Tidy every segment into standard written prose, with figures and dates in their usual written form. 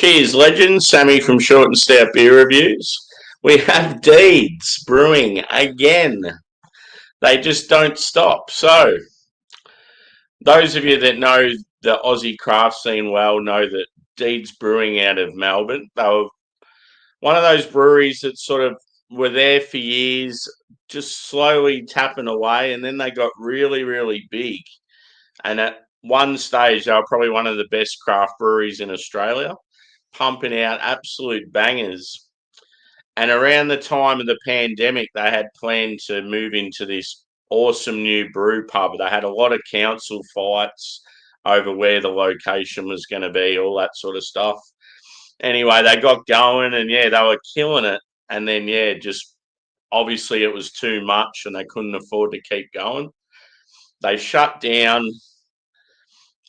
Cheers, legends. Sammy from Short and Stout Beer Reviews. We have Deeds Brewing again. They just don't stop. So, those of you that know the Aussie craft scene well know that Deeds Brewing out of Melbourne, they were one of those breweries that sort of were there for years, just slowly tapping away, and then they got really, really big. And at one stage, they were probably one of the best craft breweries in Australia, pumping out absolute bangers. And around the time of the pandemic, they had planned to move into this awesome new brew pub. They had a lot of council fights over where the location was going to be, all that sort of stuff. Anyway, they got going and yeah, they were killing it. And then, yeah, just obviously it was too much and they couldn't afford to keep going. They shut down,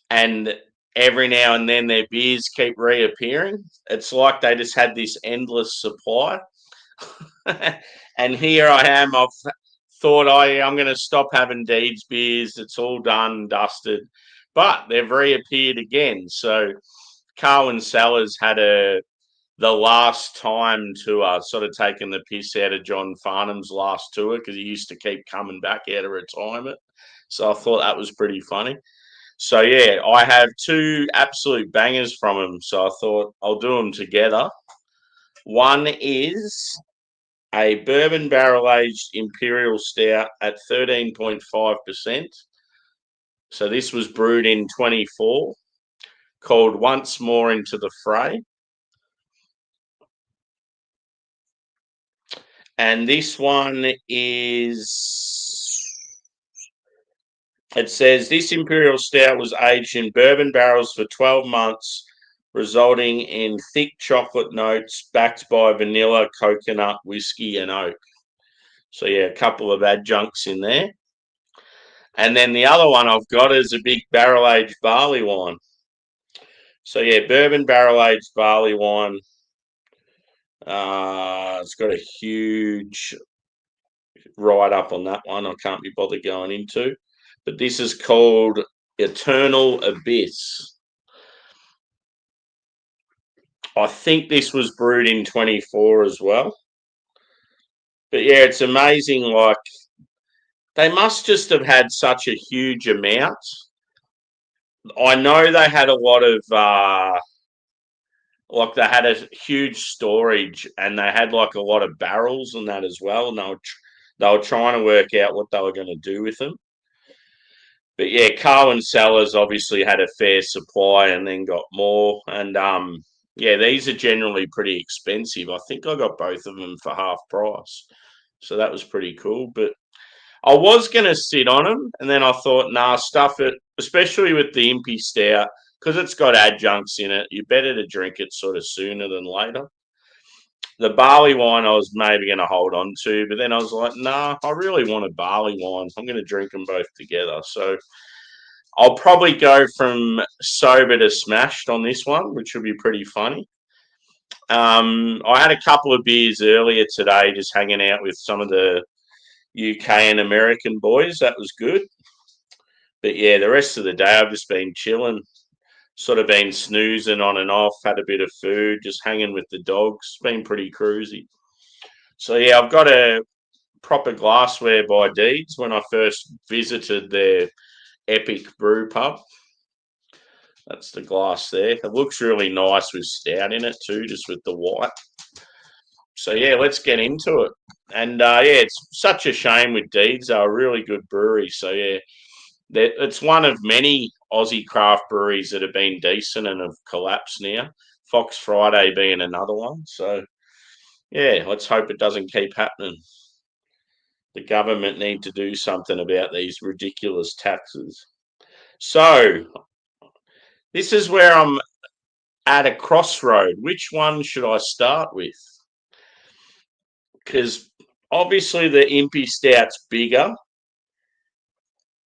and every now and then their beers keep reappearing. It's like they just had this endless supply. And here I am. I've thought I'm going to stop having Deeds beers. It's all done, dusted. But they've reappeared again. So Carwyn Sellers had the last time tour, sort of taking the piss out of John Farnham's last tour because he used to keep coming back out of retirement. So I thought that was pretty funny. So yeah, I have two absolute bangers from him. So I thought I'll do them together. One is a bourbon barrel aged imperial stout at 13.5%. So this was brewed in 24, called Once More Into the Fray. And this one it says this imperial stout was aged in bourbon barrels for 12 months, resulting in thick chocolate notes backed by vanilla, coconut, whiskey, and oak. So, yeah, a couple of adjuncts in there. And then the other one I've got is a big barrel-aged barley wine. So, yeah, bourbon barrel-aged barley wine. It's got a huge write-up on that one I can't be bothered going into. But this is called Eternal Abyss. I think this was brewed in 24 as well. But yeah, it's amazing. Like, they must just have had such a huge amount. I know they had a lot of, they had a huge storage and they had like a lot of barrels and that as well. And they were trying to work out what they were going to do with them. But yeah, Carwyn Sellers obviously had a fair supply and then got more. And yeah, these are generally pretty expensive. I think I got both of them for half price. So that was pretty cool. But I was going to sit on them, and then I thought, nah, stuff it, especially with the Impy Stout, because it's got adjuncts in it. You're better to drink it sort of sooner than later. The barley wine I was maybe going to hold on to, but then I was like, nah, I really want a barley wine. I'm going to drink them both together. So I'll probably go from sober to smashed on this one, which will be pretty funny. I had a couple of beers earlier today, just hanging out with some of the UK and American boys. That was good. But yeah, the rest of the day I've just been chilling, sort of been snoozing on and off, had a bit of food, just hanging with the dogs. Been pretty cruisy. So yeah, I've got a proper glassware by Deeds when I first visited their epic brew pub. That's the glass there. It looks really nice with stout in it too, just with the white. So yeah, let's get into it. And yeah, it's such a shame with Deeds. They're a really good brewery. So yeah, it's one of many Aussie craft breweries that have been decent and have collapsed now. Fox Friday being another one. So yeah, let's hope it doesn't keep happening. The government need to do something about these ridiculous taxes. So this is where I'm at a crossroad. Which one should I start with? Because obviously the Impy Stout's bigger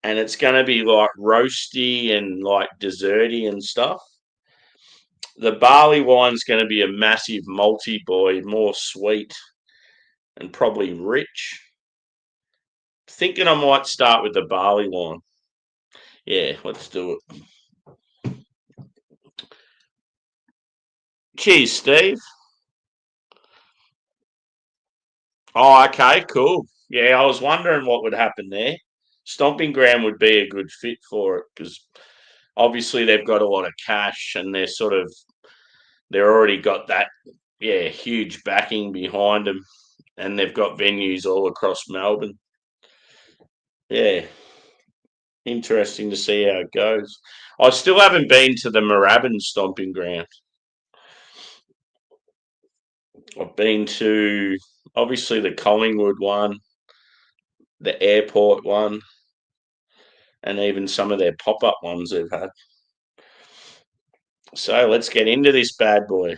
and it's going to be like roasty and like desserty and stuff. The barley wine's going to be a massive multi-boy, more sweet and probably rich. Thinking I might start with the barley wine. Yeah, let's do it. Cheers, Steve. Oh, okay, cool. Yeah, I was wondering what would happen there. Stomping Ground would be a good fit for it because obviously they've got a lot of cash and they're already got that huge backing behind them, and they've got venues all across Melbourne. Yeah, interesting to see how it goes. I still haven't been to the Moorabbin Stomping Ground. I've been to obviously the Collingwood one, the airport one, and even some of their pop up ones they've had. So let's get into this bad boy.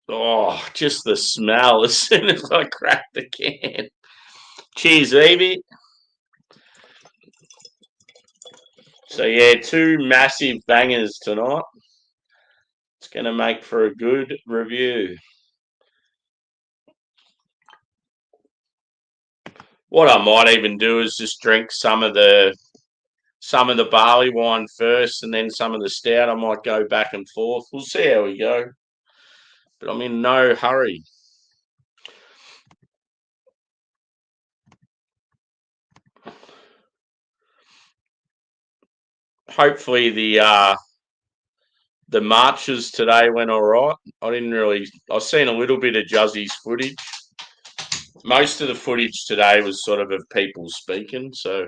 Oh, just the smell as soon as I crack the can. Cheers, Evie. So, yeah, two massive bangers tonight. It's going to make for a good review. What I might even do is just drink some of the barley wine first, and then some of the stout. I might go back and forth. We'll see how we go. But I'm in no hurry. Hopefully the marches today went all right. I've seen a little bit of Juzzy's footage. Most of the footage today was sort of people speaking. So,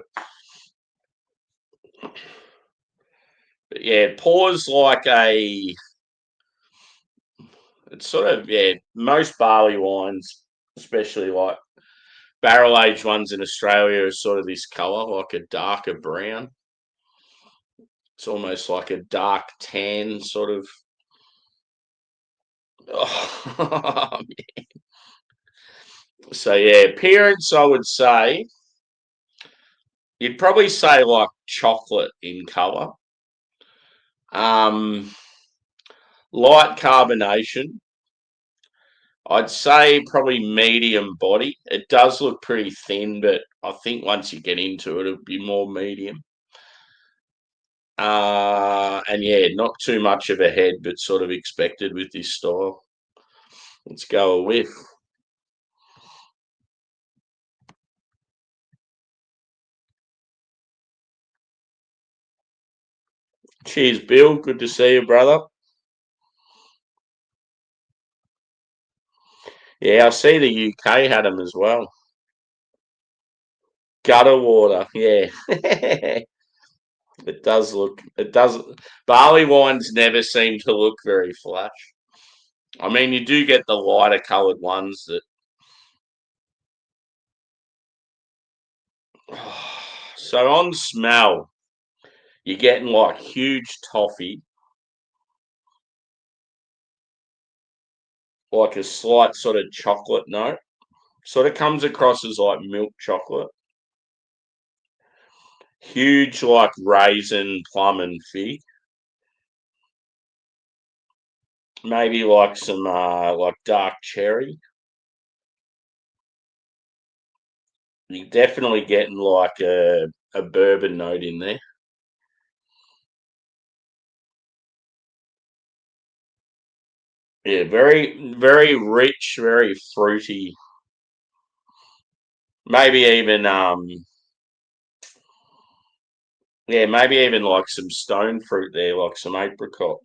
but yeah, pause like it's sort of, most barley wines, especially like barrel aged ones in Australia, are sort of this colour, like a darker brown. It's almost like a dark tan sort of. Oh, so yeah, appearance, I would say you'd probably say like chocolate in colour. Light carbonation. I'd say probably medium body. It does look pretty thin, but I think once you get into it, it'll be more medium. And yeah, not too much of a head, but sort of expected with this style. Let's go a whiff. Cheers, Bill. Good to see you, brother. Yeah, I see the UK had them as well. Gutter water, yeah. It does look. It does. Barley wines never seem to look very flash. I mean, you do get the lighter coloured ones that. So on smell, you're getting like huge toffee, like a slight sort of chocolate note. Sort of comes across as like milk chocolate. Huge like raisin, plum, and fig. Maybe like some like dark cherry. You're definitely getting like a bourbon note in there. Yeah, very very rich, very fruity. Maybe even yeah, maybe even like some stone fruit there, like some apricot.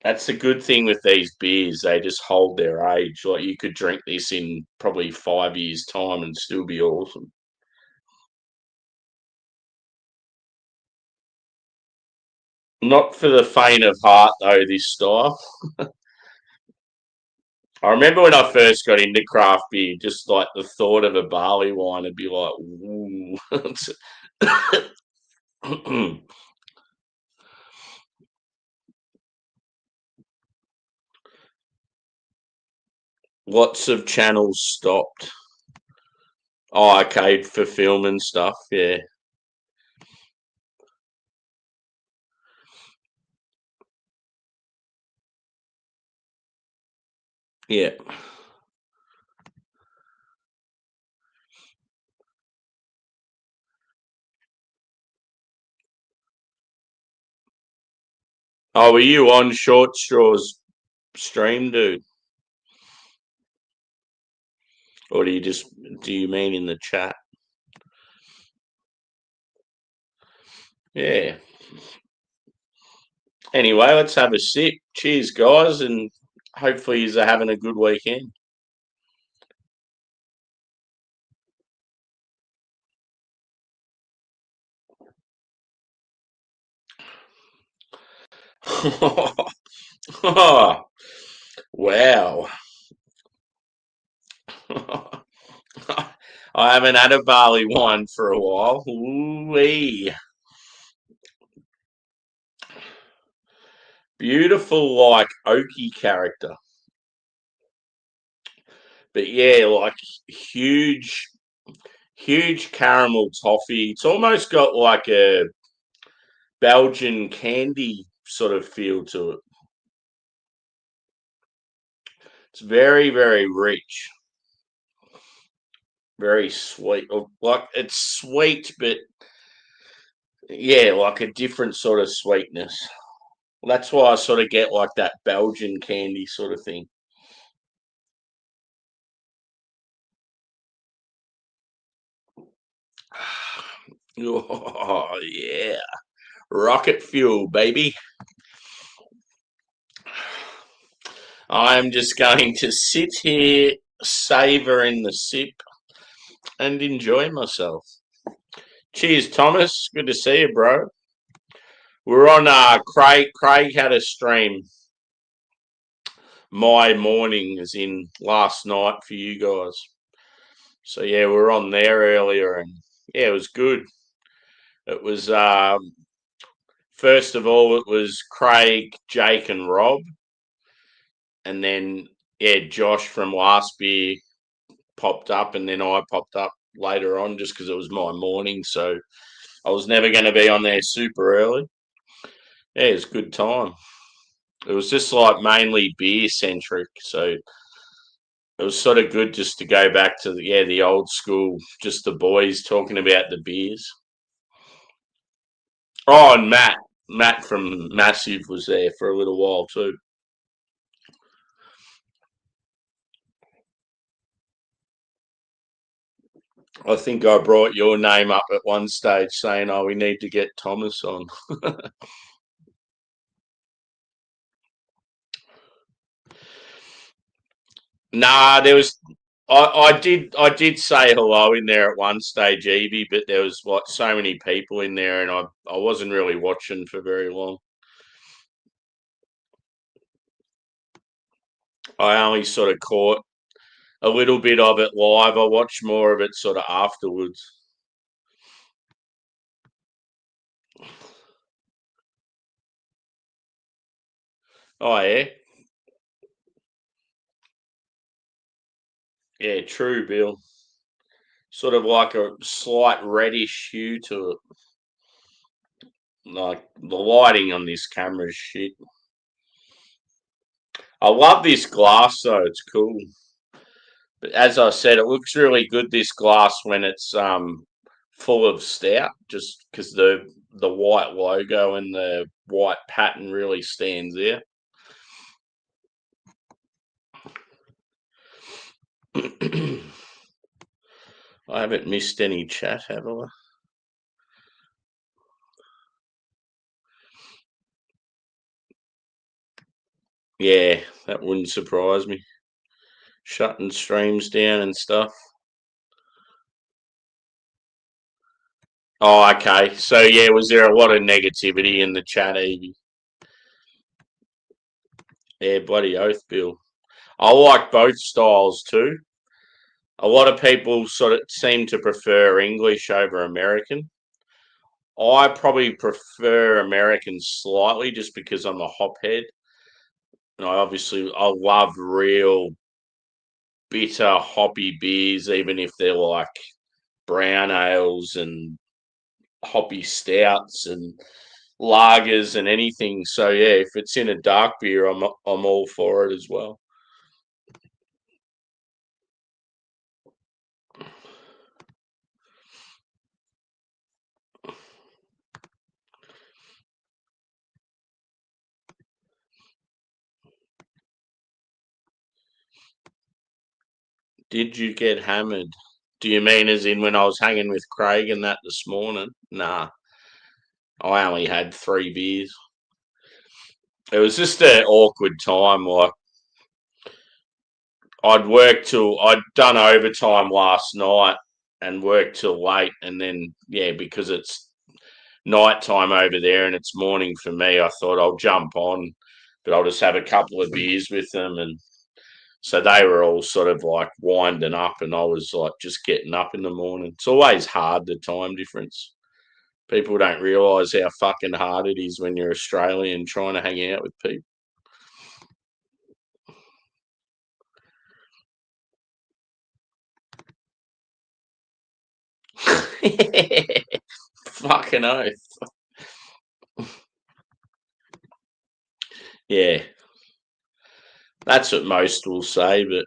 That's the good thing with these beers; they just hold their age. Like you could drink this in probably 5 years' time and still be awesome. Not for the faint of heart, though. This style. I remember when I first got into craft beer, just like the thought of a barley wine would be like, ooh. Lots of channels stopped. Oh, okay, for film and stuff. Yeah, yeah. Oh, were you on Short Straw's stream, dude? Or do you mean in the chat? Yeah. Anyway, let's have a sip. Cheers, guys, and hopefully you're having a good weekend. Oh, wow. I haven't had a barley wine for a while. Ooh-wee. Beautiful, like oaky character. But yeah, like huge, huge caramel toffee. It's almost got like a Belgian candy sort of feel to it. It's very, very rich, very sweet. Like it's sweet, but yeah, like a different sort of sweetness. That's why I sort of get like that Belgian candy sort of thing. Oh, yeah. Rocket fuel, baby. I'm just going to sit here, savor in the sip, and enjoy myself. Cheers, Thomas. Good to see you, bro. We're on Craig. Craig had a stream my morning, as in last night for you guys. So yeah, we were on there earlier, and yeah, it was good. It was first of all, it was Craig, Jake, and Rob, and then yeah, Josh from last beer popped up, and then I popped up later on just because it was my morning. So I was never going to be on there super early. Yeah, it was a good time. It was just like mainly beer centric, so it was sort of good just to go back to the old school, just the boys talking about the beers. Oh, and Matt from Massive was there for a little while too. I think I brought your name up at one stage saying, "Oh, we need to get Thomas on." Nah, there was. I did say hello in there at one stage, Evie, but there was like so many people in there, and I wasn't really watching for very long. I only sort of caught a little bit of it live. I watched more of it sort of afterwards. Oh yeah, yeah, true, Bill. Sort of like a slight reddish hue to it. Like the lighting on this camera is shit. I love this glass though; it's cool. But as I said, it looks really good this glass when it's full of stout, just because the white logo and the white pattern really stands there. I haven't missed any chat, have I? Yeah, that wouldn't surprise me. Shutting streams down and stuff. Oh, okay. So yeah, was there a lot of negativity in the chat, Evie? Yeah, bloody oath, Bill. I like both styles too. A lot of people sort of seem to prefer English over American. I probably prefer American slightly just because I'm a hophead. And I love real bitter hoppy beers, even if they're like brown ales and hoppy stouts and lagers and anything. So yeah, if it's in a dark beer, I'm all for it as well. Did you get hammered? Do you mean as in when I was hanging with Craig and that this morning? Nah, I only had 3 beers. It was just an awkward time. Like I'd done overtime last night and worked till late, and then yeah, because it's night time over there and it's morning for me, I thought I'll jump on, but I'll just have a couple of beers with them, and so they were all sort of like winding up, and I was like just getting up in the morning. It's always hard, the time difference. People don't realise how fucking hard it is when you're Australian trying to hang out with people. Fucking oath. Yeah, that's what most will say, but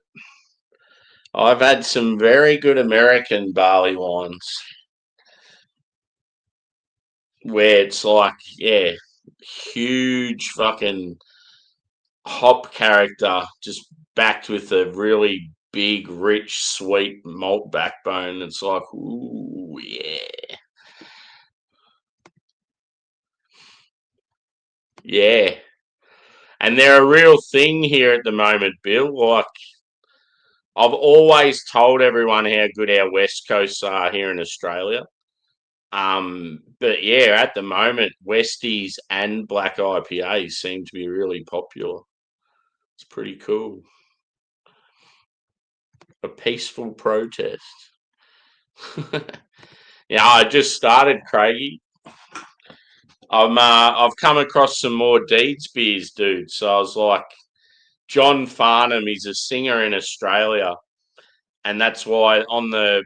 I've had some very good American barley wines where it's like, yeah, huge fucking hop character, just backed with a really big, rich, sweet malt backbone. It's like, ooh, yeah, yeah. And they're a real thing here at the moment, Bill. Like, I've always told everyone how good our West Coasts are here in Australia. But yeah, at the moment, Westies and Black IPAs seem to be really popular. It's pretty cool. A peaceful protest. Yeah, I just started, Craigie. I've come across some more Deeds beers, dude. So I was like, John Farnham, he's a singer in Australia, and that's why on the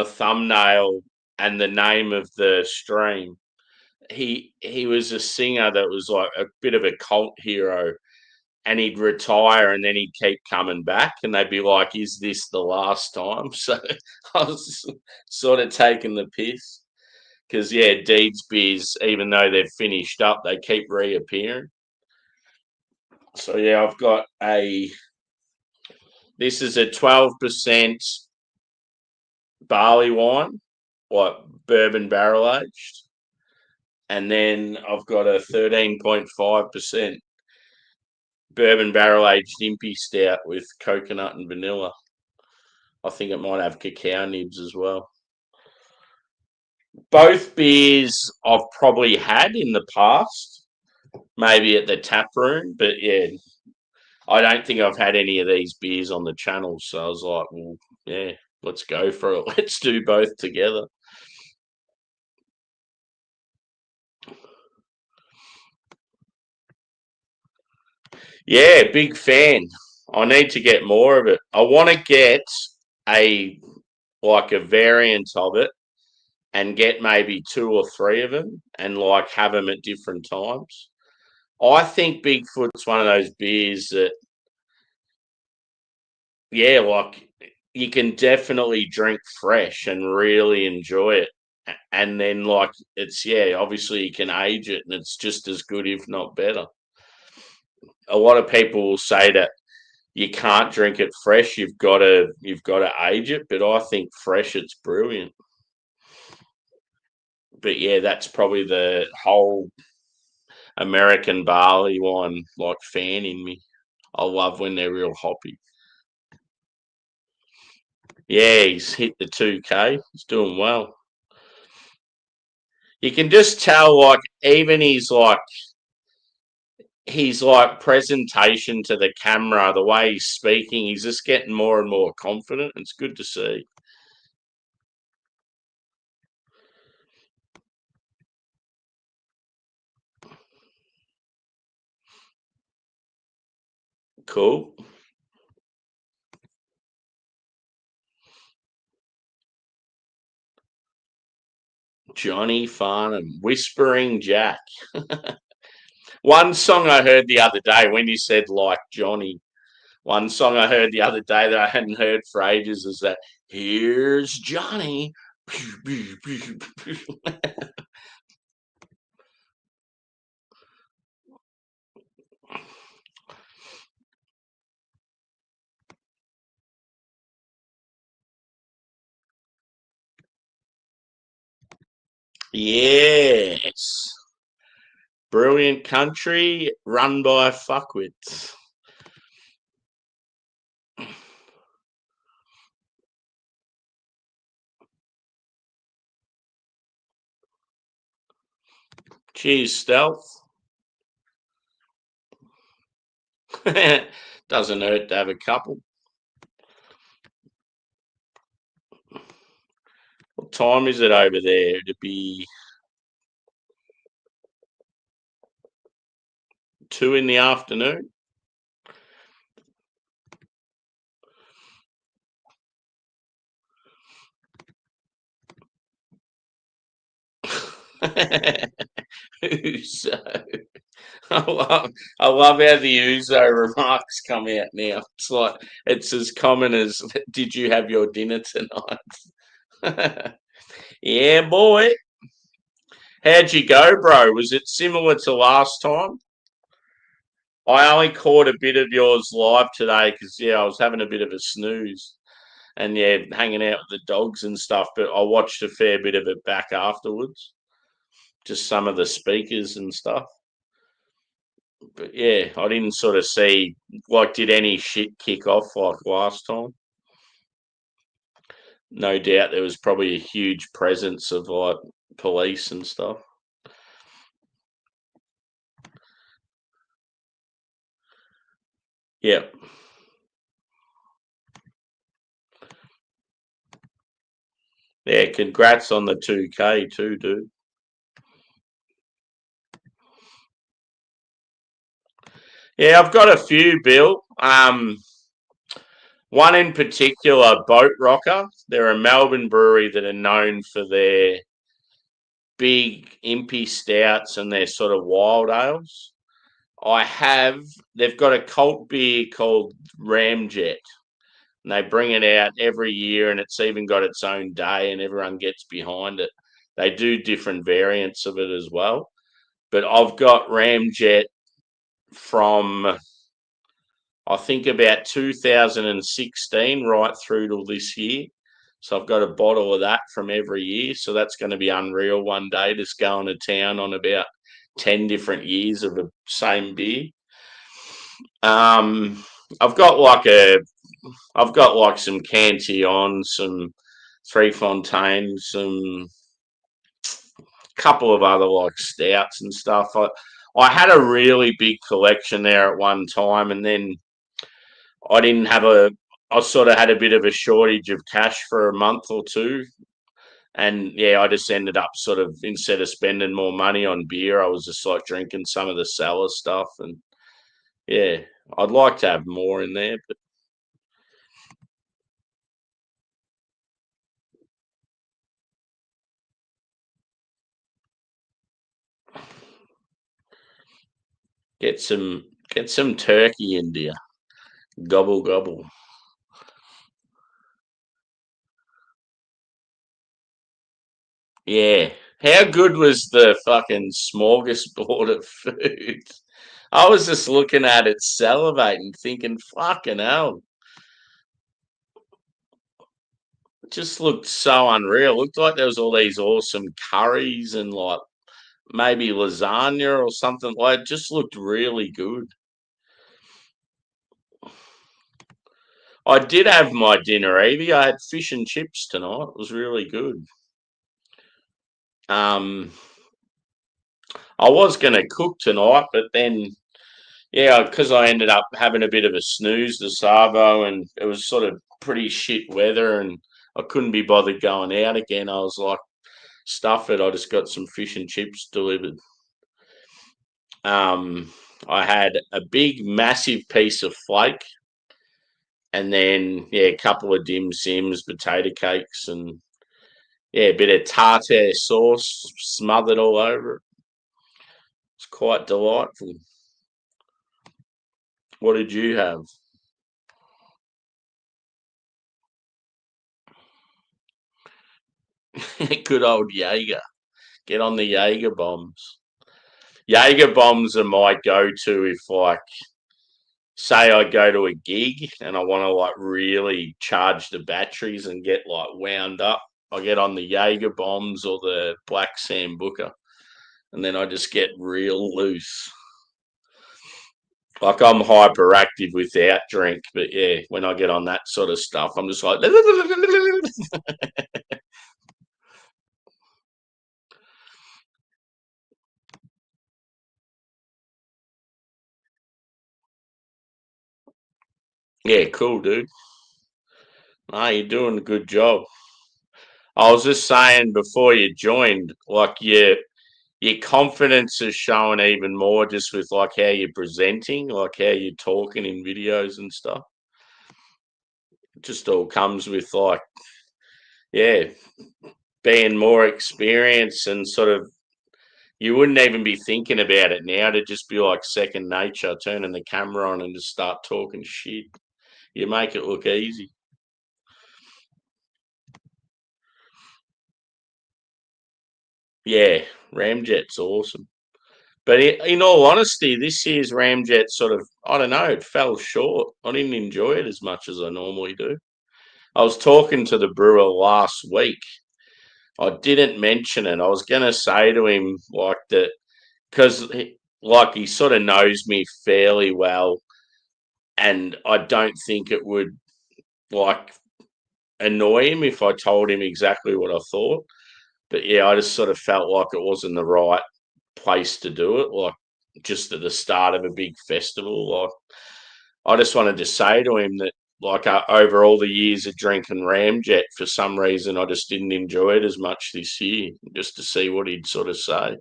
thumbnail and the name of the stream, he was a singer that was like a bit of a cult hero, and he'd retire and then he'd keep coming back, and they'd be like, "Is this the last time?" So I was sort of taking the piss because yeah, Deeds beers, even though they've finished up, they keep reappearing. So yeah, I've got a. This is a 12% barley wine, like bourbon barrel aged, and then I've got a 13.5% bourbon barrel aged impy stout with coconut and vanilla. I think it might have cacao nibs as well. Both beers I've probably had in the past, maybe at the tap room, but yeah, I don't think I've had any of these beers on the channel. So I was like, well, yeah, let's go for it. Let's do both together. Yeah, big fan. I need to get more of it. I want to get a like a variant of it and get maybe 2 or 3 of them and like have them at different times. I think Bigfoot's one of those beers that, yeah, like you can definitely drink fresh and really enjoy it. And then, like, it's, yeah, obviously you can age it and it's just as good, if not better. A lot of people will say that you can't drink it fresh, you've got to age it, but I think fresh it's brilliant. But yeah, that's probably the whole American barley wine like fan in me. I love when they're real hoppy. Yeah, he's hit the 2K. He's doing well. You can just tell, like, even his presentation to the camera, the way he's speaking, he's just getting more and more confident. It's good to see. Cool. Johnny Farnham, Whispering Jack. One song I heard the other day when you said like Johnny, one song I heard the other day that I hadn't heard for ages is that here's Johnny. Yes. Brilliant country run by fuckwits. Cheers, Stealth. Doesn't hurt to have a couple. What time is it over there? To be 2 in the afternoon. Uso. I love how the Uso remarks come out now. It's like it's as common as "Did you have your dinner tonight?" Yeah, boy. How'd you go, bro? Was it similar to last time? I only caught a bit of yours live today because I was having a bit of a snooze and hanging out with the dogs and stuff. But I watched a fair bit of it back afterwards, just some of the speakers and stuff. But yeah, I didn't sort of see did any shit kick off like last time? No doubt there was probably a huge presence of like police and stuff. Yeah. Yeah, congrats on the 2K too, dude. Yeah, I've got a few, Bill. One in particular, Boat Rocker. They're a Melbourne brewery that are known for their big impy stouts and their sort of wild ales. They've got a cult beer called Ramjet, and they bring it out every year, and it's even got its own day, and everyone gets behind it. They do different variants of it as well. But I've got Ramjet from I think about 2016 right through till this year. So I've got a bottle of that from every year. So that's going to be unreal one day, just going to town on about 10 different years of the same beer. Um, I've got like some Cantillon, some Three Fontaine, some couple of other like stouts and stuff. I had a really big collection there at one time, and then I didn't have I sort of had a bit of a shortage of cash for a month or two. And I just ended up sort of, instead of spending more money on beer, I was just like drinking some of the cellar stuff. And yeah, I'd like to have more in there, but get some turkey in there. Gobble gobble. Yeah. How good was the fucking smorgasbord of food? I was just looking at it, salivating, thinking, fucking hell. It just looked so unreal. It looked like there was all these awesome curries and like maybe lasagna or something. Like it just looked really good. I did have my dinner, Evie. I had fish and chips tonight. It was really good. Um, I was going to cook tonight, but then, because I ended up having a bit of a snooze the Savo, and it was sort of pretty shit weather, and I couldn't be bothered going out again. I was like, stuff it. I just got some fish and chips delivered. Um, I had a big, massive piece of flake, and then a couple of dim sims, potato cakes, and a bit of tartare sauce smothered all over it. It's quite delightful. What did you have? Good old Jaeger. Get on the Jaeger bombs. Jaeger bombs are my go-to if, like, say I go to a gig and I want to like really charge the batteries and get like wound up. I get on the Jaeger bombs or the Black Sambuca, and then I just get real loose. Like I'm hyperactive without drink, but yeah, when I get on that sort of stuff, I'm just like, yeah, cool, dude. No, you're doing a good job. I was just saying before you joined, like your confidence is showing even more just with like how you're presenting, like how you're talking in videos and stuff. It just all comes with like, yeah, being more experienced and sort of you wouldn't even be thinking about it now to just be like second nature, turning the camera on and just start talking shit. You make it look easy. Yeah, Ramjet's awesome. But in all honesty, this year's Ramjet sort of, I don't know, it fell short. I didn't enjoy it as much as I normally do. I was talking to the brewer last week. I didn't mention it. I was going to say to him, like, that, because, like, he sort of knows me fairly well, and I don't think it would, like, annoy him if I told him exactly what I thought. But yeah, I just sort of felt like it wasn't the right place to do it, like just at the start of a big festival. Like I just wanted to say to him that, like over all the years of drinking Ramjet, for some reason I just didn't enjoy it as much this year, just to see what he'd sort of say.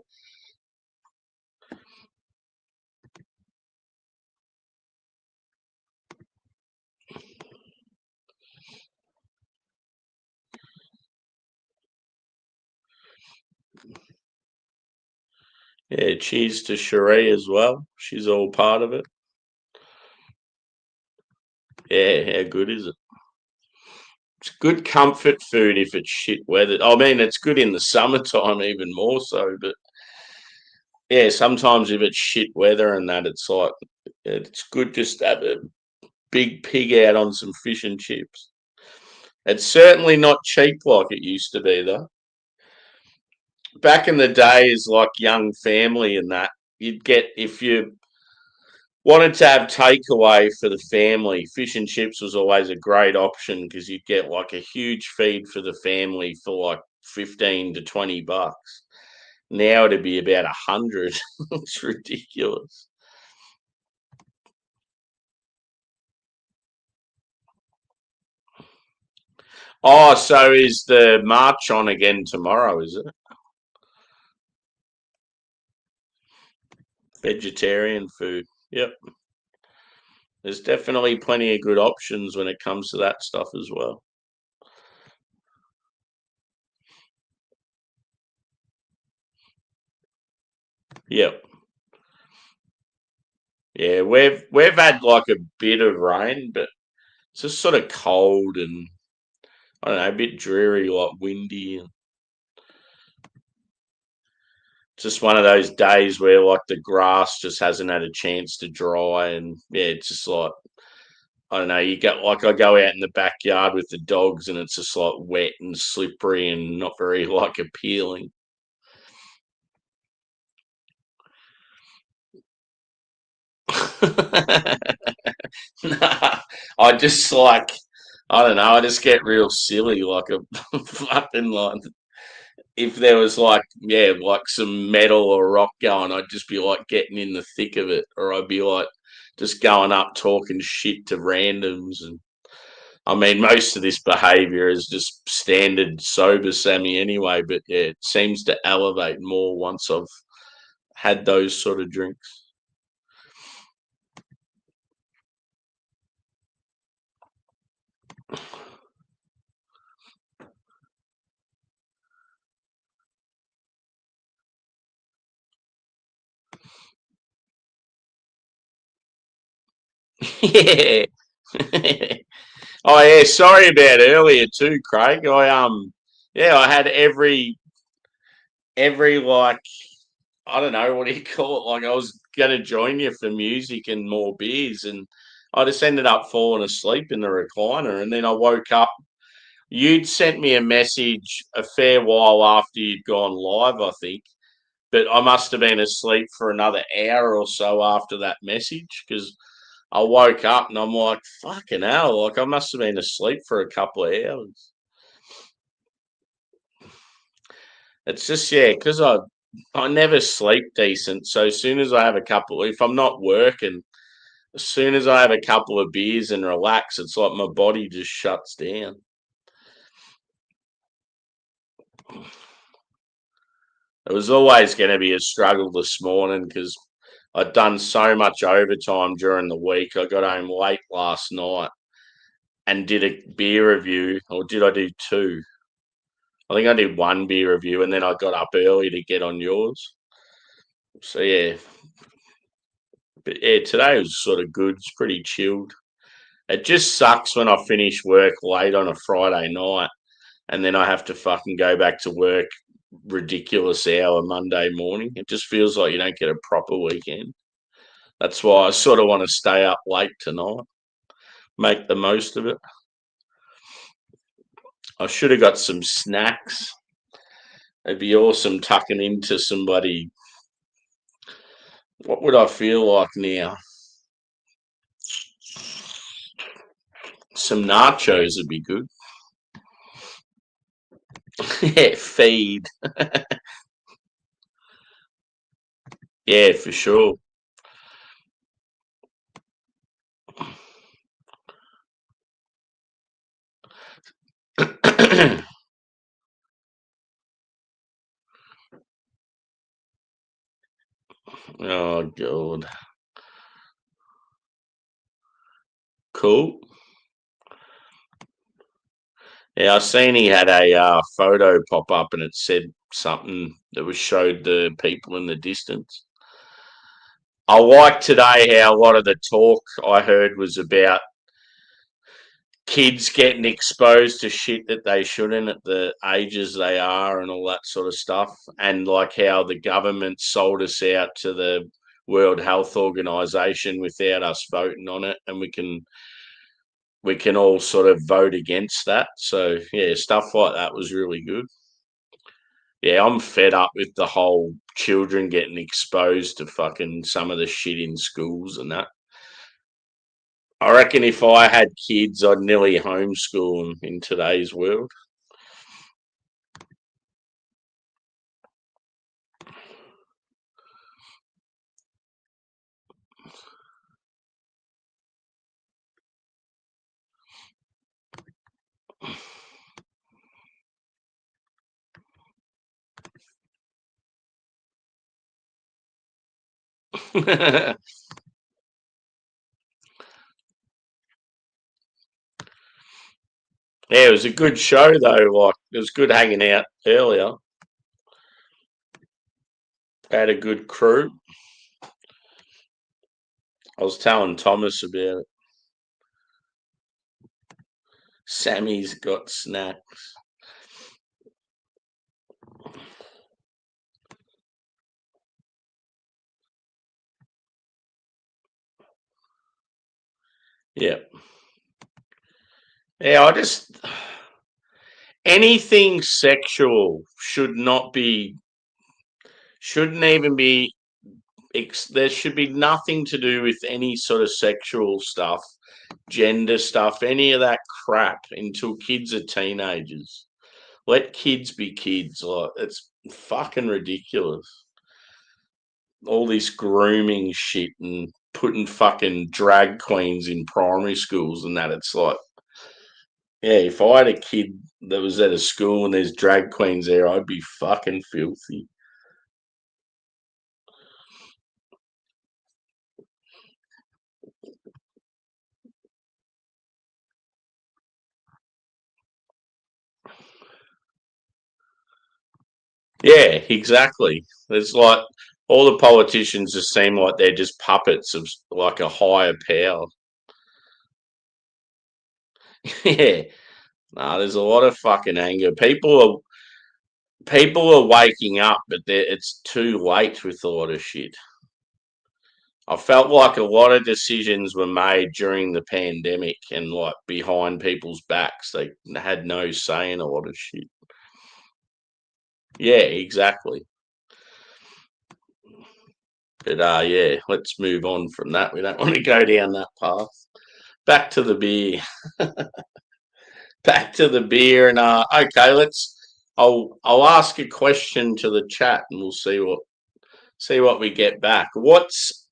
Yeah, cheers to Cherie as well. She's all part of it. Yeah, how good is it? It's good comfort food if it's shit weather. I mean, it's good in the summertime even more so, but yeah, sometimes if it's shit weather and that, it's like it's good just to have a big pig out on some fish and chips. It's certainly not cheap like it used to be though. Back in the days, like young family and that, you'd get if you wanted to have takeaway for the family, fish and chips was always a great option because you'd get like a huge feed for the family for like 15 to 20 bucks. Now it'd be about 100. It's ridiculous. Oh, so is the march on again tomorrow, is it? Vegetarian food. Yep. There's definitely plenty of good options when it comes to that stuff as well. Yep. Yeah, we've had like a bit of rain, but it's just sort of cold and I don't know, a bit dreary, like windy. And just one of those days where like the grass just hasn't had a chance to dry, and yeah, it's just like I don't know. You get like I go out in the backyard with the dogs, and it's just like wet and slippery and not very like appealing. Nah, I just like I don't know. I just get real silly, like a fucking like if there was like yeah, like some metal or rock going, I'd just be like getting in the thick of it, or I'd be like just going up talking shit to randoms. And I mean, most of this behaviour is just standard sober Sammy anyway, but yeah, it seems to elevate more once I've had those sort of drinks. Yeah. Oh yeah, sorry about earlier too, Craig. Yeah, I had every like I don't know what do you call it. Like I was gonna join you for music and more beers, and I just ended up falling asleep in the recliner, and then I woke up. You'd sent me a message a fair while after you'd gone live, I think, but I must have been asleep for another hour or so after that message because I woke up and I'm like, fucking hell, like I must have been asleep for a couple of hours. It's just, yeah, because I never sleep decent. So as soon as I have a couple, if I'm not working, as soon as I have a couple of beers and relax, it's like my body just shuts down. It was always going to be a struggle this morning because I'd done so much overtime during the week. I got home late last night and did a beer review, or did I do two? I think I did one beer review and then I got up early to get on yours. So yeah, but yeah, today was sort of good. It's pretty chilled. It just sucks when I finish work late on a Friday night and then I have to fucking go back to work ridiculous hour Monday morning. It just feels like you don't get a proper weekend. That's why I sort of want to stay up late tonight, make the most of it. I should have got some snacks. It'd be awesome tucking into somebody. What would I feel like now? Some nachos would be good. Yeah, feed. Yeah, for sure. Oh god. Cool. Yeah, I seen he had a photo pop up and it said something that was showed the people in the distance. I like today how a lot of the talk I heard was about kids getting exposed to shit that they shouldn't at the ages they are and all that sort of stuff. And like how the government sold us out to the World Health Organization without us voting on it. And we can all sort of vote against that. So yeah, stuff like that was really good. Yeah, I'm fed up with the whole children getting exposed to fucking some of the shit in schools and that. I reckon if I had kids, I'd nearly homeschool them in today's world. Yeah, it was a good show though. Like it was good hanging out earlier. Had a good crew. I was telling Thomas about it. Sammy's got snacks. Yeah. Yeah, I just anything sexual shouldn't even be there should be nothing to do with any sort of sexual stuff, gender stuff, any of that crap until kids are teenagers. Let kids be kids. Like it's fucking ridiculous. All this grooming shit and putting fucking drag queens in primary schools and that. It's like, yeah, if I had a kid that was at a school and there's drag queens there, I'd be fucking filthy. Yeah, exactly. It's like all the politicians just seem like they're just puppets of like a higher power. Yeah. Nah, there's a lot of fucking anger. People are waking up, but it's too late with a lot of shit. I felt like a lot of decisions were made during the pandemic and like behind people's backs. They had no say in a lot of shit. Yeah, exactly. But yeah, let's move on from that. We don't want to go down that path. Back to the beer. Back to the beer, and okay, let's. I'll ask a question to the chat, and we'll see what we get back. What's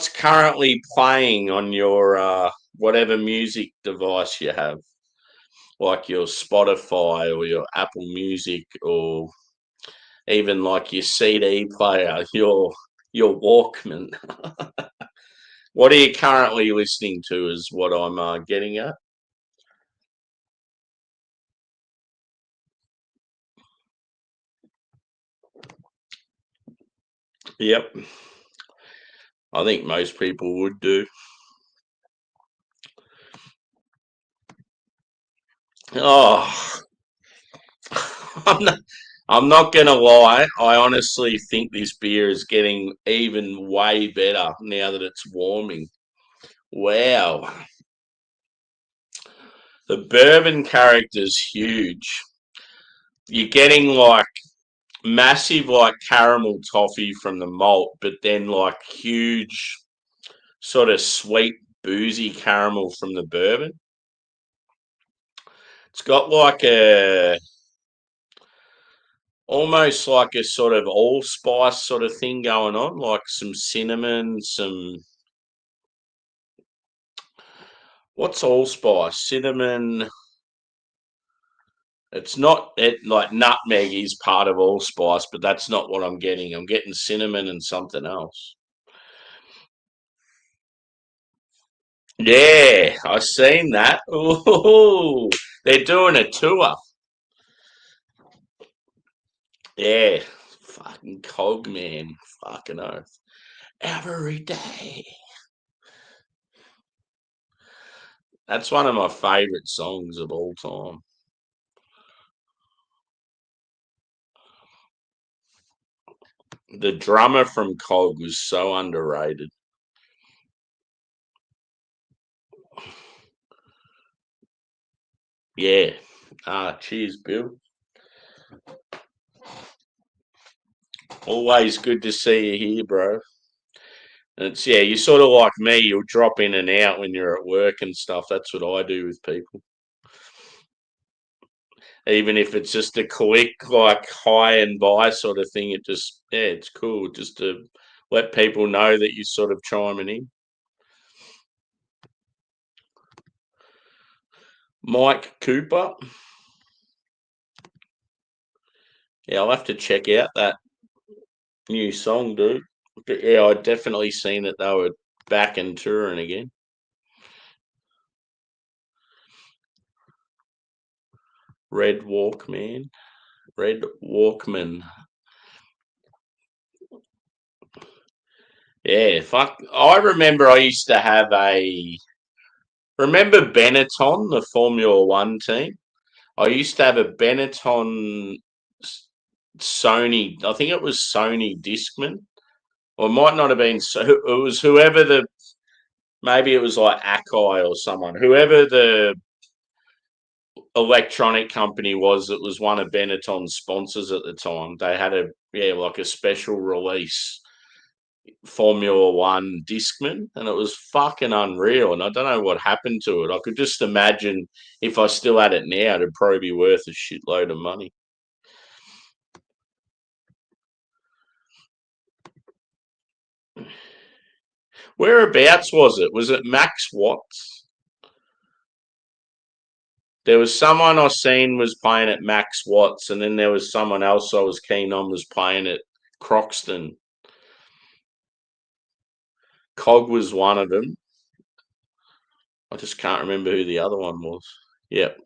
currently playing on your whatever music device you have, like your Spotify or your Apple Music, or even like your CD player, your Walkman. What are you currently listening to? Is what I'm getting at. Yep, I think most people would do. Oh, I'm not, I'm not gonna lie. I honestly think this beer is getting even way better now that it's warming. Wow, the bourbon character's huge. You're getting like massive like caramel toffee from the malt, but then like huge sort of sweet boozy caramel from the bourbon. It's got like a almost like a sort of allspice sort of thing going on, like some cinnamon, some what's allspice? Cinnamon. It's not it like nutmeg is part of allspice, but that's not what I'm getting. I'm getting cinnamon and something else. Yeah, I seen that. Ooh, they're doing a tour. Yeah, fucking cog man, fucking oath. Every day. That's one of my favourite songs of all time. The drummer from Cog was so underrated. Yeah. Cheers, Bill. Always good to see you here, bro. And it's yeah, you're sort of like me. You'll drop in and out when you're at work and stuff. That's what I do with people. Even if it's just a quick, like high and buy sort of thing, it just yeah, it's cool just to let people know that you're sort of chiming in. Mike Cooper. Yeah, I'll have to check out that new song, dude. But yeah, I definitely seen that they were back and touring again. Red Walkman. Red Walkman. Yeah, fuck. I remember I used to have a. Remember Benetton, the Formula One team? I used to have a Benetton Sony. I think it was Sony Discman, or it might not have been. So it was whoever the. Maybe it was like Akai or someone. Whoever the electronic company was that was one of Benetton's sponsors at the time. They had a yeah, like a special release Formula One Discman, and it was fucking unreal. And I don't know what happened to it. I could just imagine if I still had it now, it'd probably be worth a shitload of money. Whereabouts was it? Was it Max Watts? There was someone I seen was playing at Max Watts, and then there was someone else I was keen on was playing at Croxton. Cog was one of them. I just can't remember who the other one was. Yep.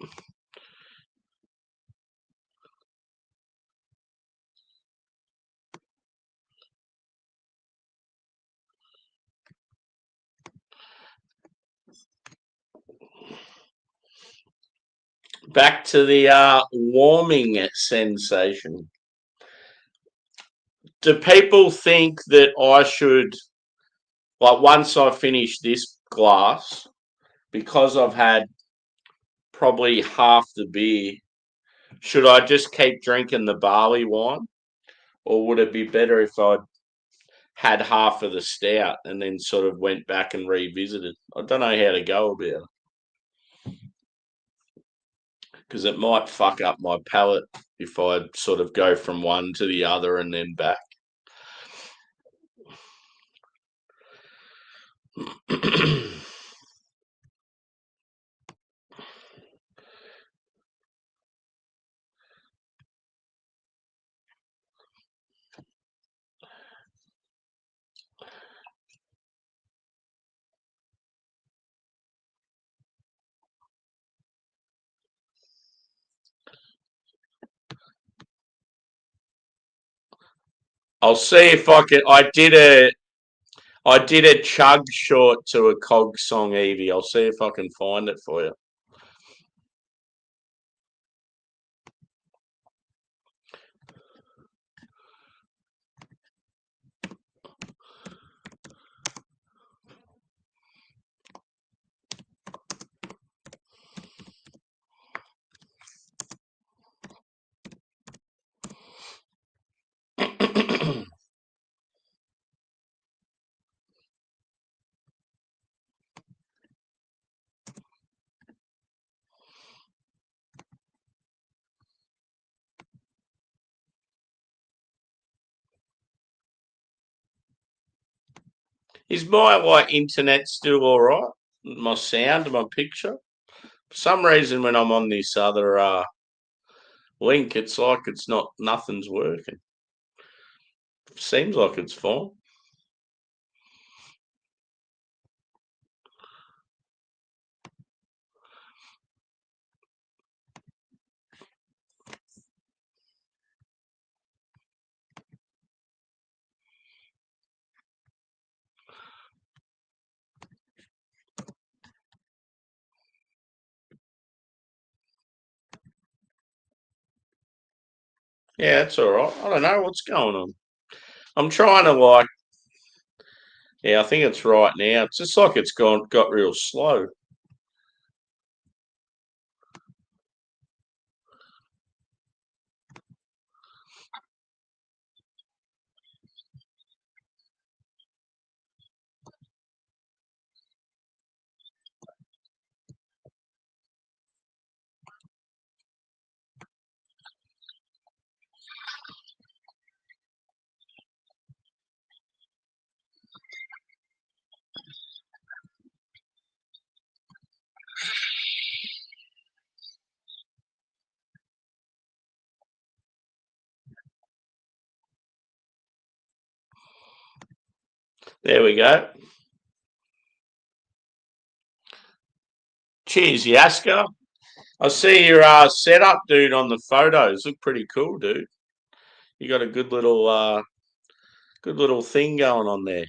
Back to the warming sensation. Do people think that I should like once I finish this glass, because I've had probably half the beer, should I just keep drinking the barley wine, or would it be better if I had half of the stout and then sort of went back and revisited? I don't know how to go about it because it might fuck up my palate if I sort of go from one to the other and then back. I'll see if I can. I did a chug short to a cog song, Evie. I'll see if I can find it for you. Is my internet still all right? My sound, my picture. For some reason, when I'm on this other link, it's like nothing's working. Seems like it's fine. Yeah, it's all right. I don't know what's going on. I'm trying to yeah, I think it's right now. It's just like it's got real slow. There we go. Cheers, Yaska. I see your setup, dude, on the photos. Look pretty cool, dude. You got a good little thing going on there.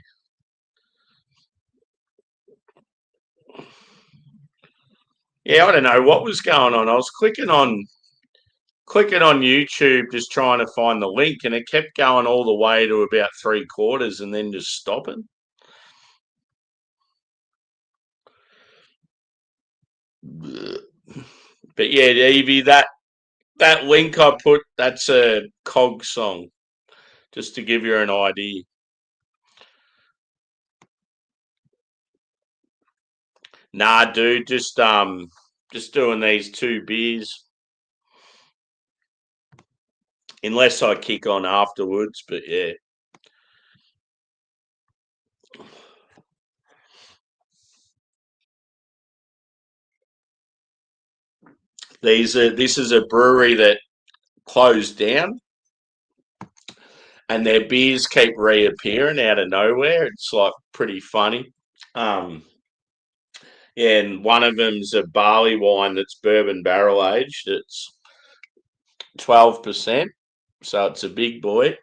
Yeah, I don't know what was going on. I was clicking on YouTube, just trying to find the link, and it kept going all the way to about 3/4 and then just stopping. But yeah, Evie, that link I put, that's a cog song, just to give you an idea. Nah, dude, just doing these two beers. Unless I kick on afterwards, but yeah. This is a brewery that closed down, and their beers keep reappearing out of nowhere. It's like pretty funny. Um, yeah, and one of them's a barley wine that's bourbon barrel aged. It's 12%, so it's a big boy.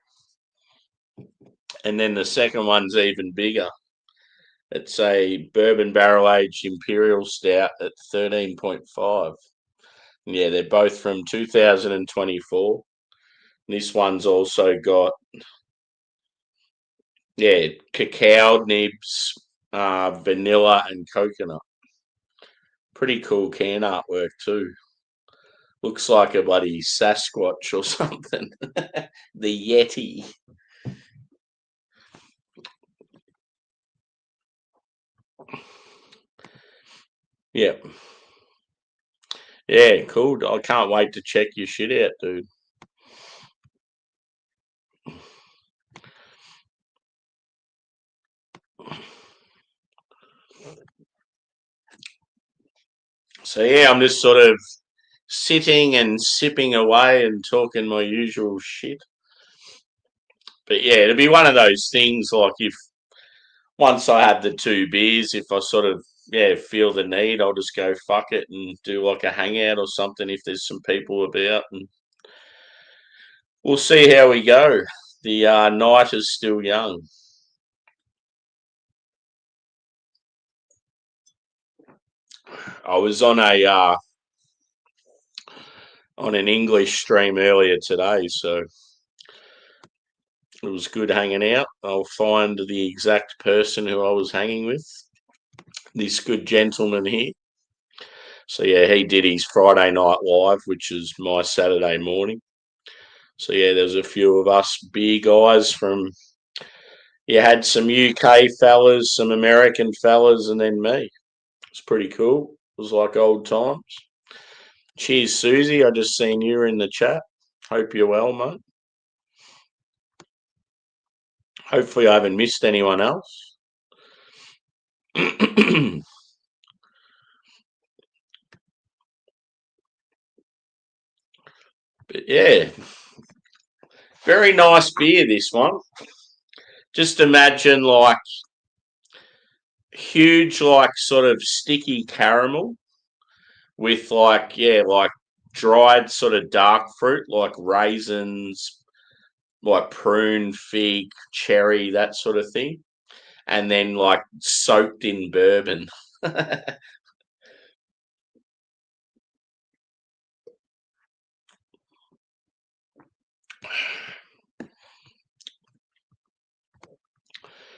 And then the second one's even bigger. It's a bourbon barrel aged imperial stout at 13.5. Yeah, they're both from 2024. This one's also got Yeah, cacao nibs, vanilla, and coconut. Pretty cool can artwork too. Looks like a bloody Sasquatch or something. The Yeti. Yeah. Yeah, cool. I can't wait to check your shit out, dude. So yeah, I'm just sort of sitting and sipping away and talking my usual shit. But yeah, it'll be one of those things like if once I have the two beers, if I sort of feel the need, I'll just go fuck it and do like a hangout or something if there's some people about, and we'll see how we go. The night is still young. I was on an English stream earlier today, so it was good hanging out. I'll find the exact person who I was hanging with. This good gentleman here. So yeah, he did his Friday night live, which is my Saturday morning. So yeah, there's a few of us beer guys from. You had some UK fellas, some American fellas, and then me. It's pretty cool. It was like old times. Cheers, Susie. I just seen you in the chat. Hope you're well, mate. Hopefully, I haven't missed anyone else. But yeah, very nice beer, this one. Just imagine like huge, like sort of sticky caramel with like dried sort of dark fruit, like raisins, like prune, fig, cherry, that sort of thing. And then like soaked in bourbon.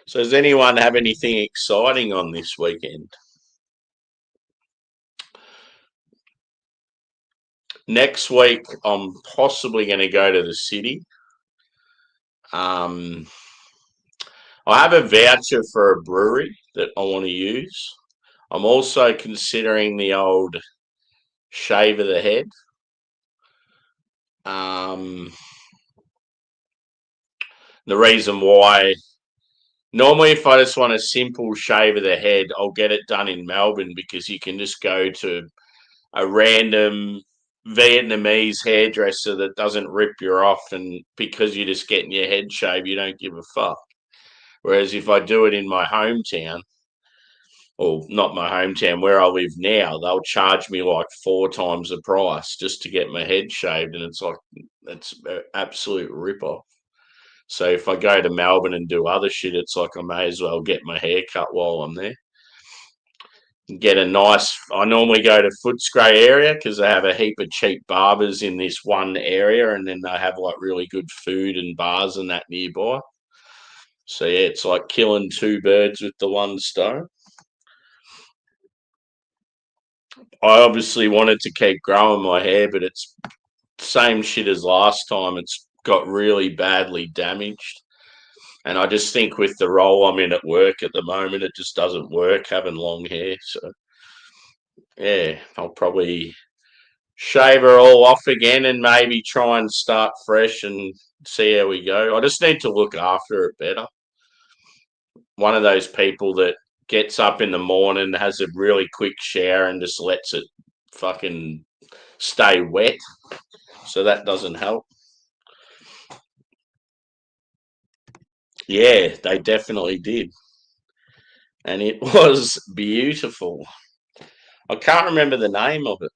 So does anyone have anything exciting on this weekend? Next week, I'm possibly going to go to the city. Um, I have a voucher for a brewery that I want to use. I'm also considering the old shave of the head. Um, the reason why, normally, if I just want a simple shave of the head, I'll get it done in Melbourne because you can just go to a random Vietnamese hairdresser that doesn't rip you off, and because you're just getting your head shaved, you don't give a fuck. Whereas if I do it in my hometown, or not my hometown, where I live now, they'll charge me like 4 times the price just to get my head shaved, and it's like it's an absolute rip off. So if I go to Melbourne and do other shit, it's like I may as well get my hair cut while I'm there. Get a nice. I normally go to Footscray area because they have a heap of cheap barbers in this one area, and then they have like really good food and bars and that nearby. So yeah, it's like killing two birds with the one stone. I obviously wanted to keep growing my hair, but it's same shit as last time. It's got really badly damaged. And I just think with the role I'm in at work at the moment, it just doesn't work having long hair. So yeah, I'll probably shave her all off again and maybe try and start fresh and see how we go. I just need to look after it better. One of those people that gets up in the morning, has a really quick shower, and just lets it fucking stay wet. So that doesn't help. Yeah, they definitely did. And it was beautiful. I can't remember the name of it.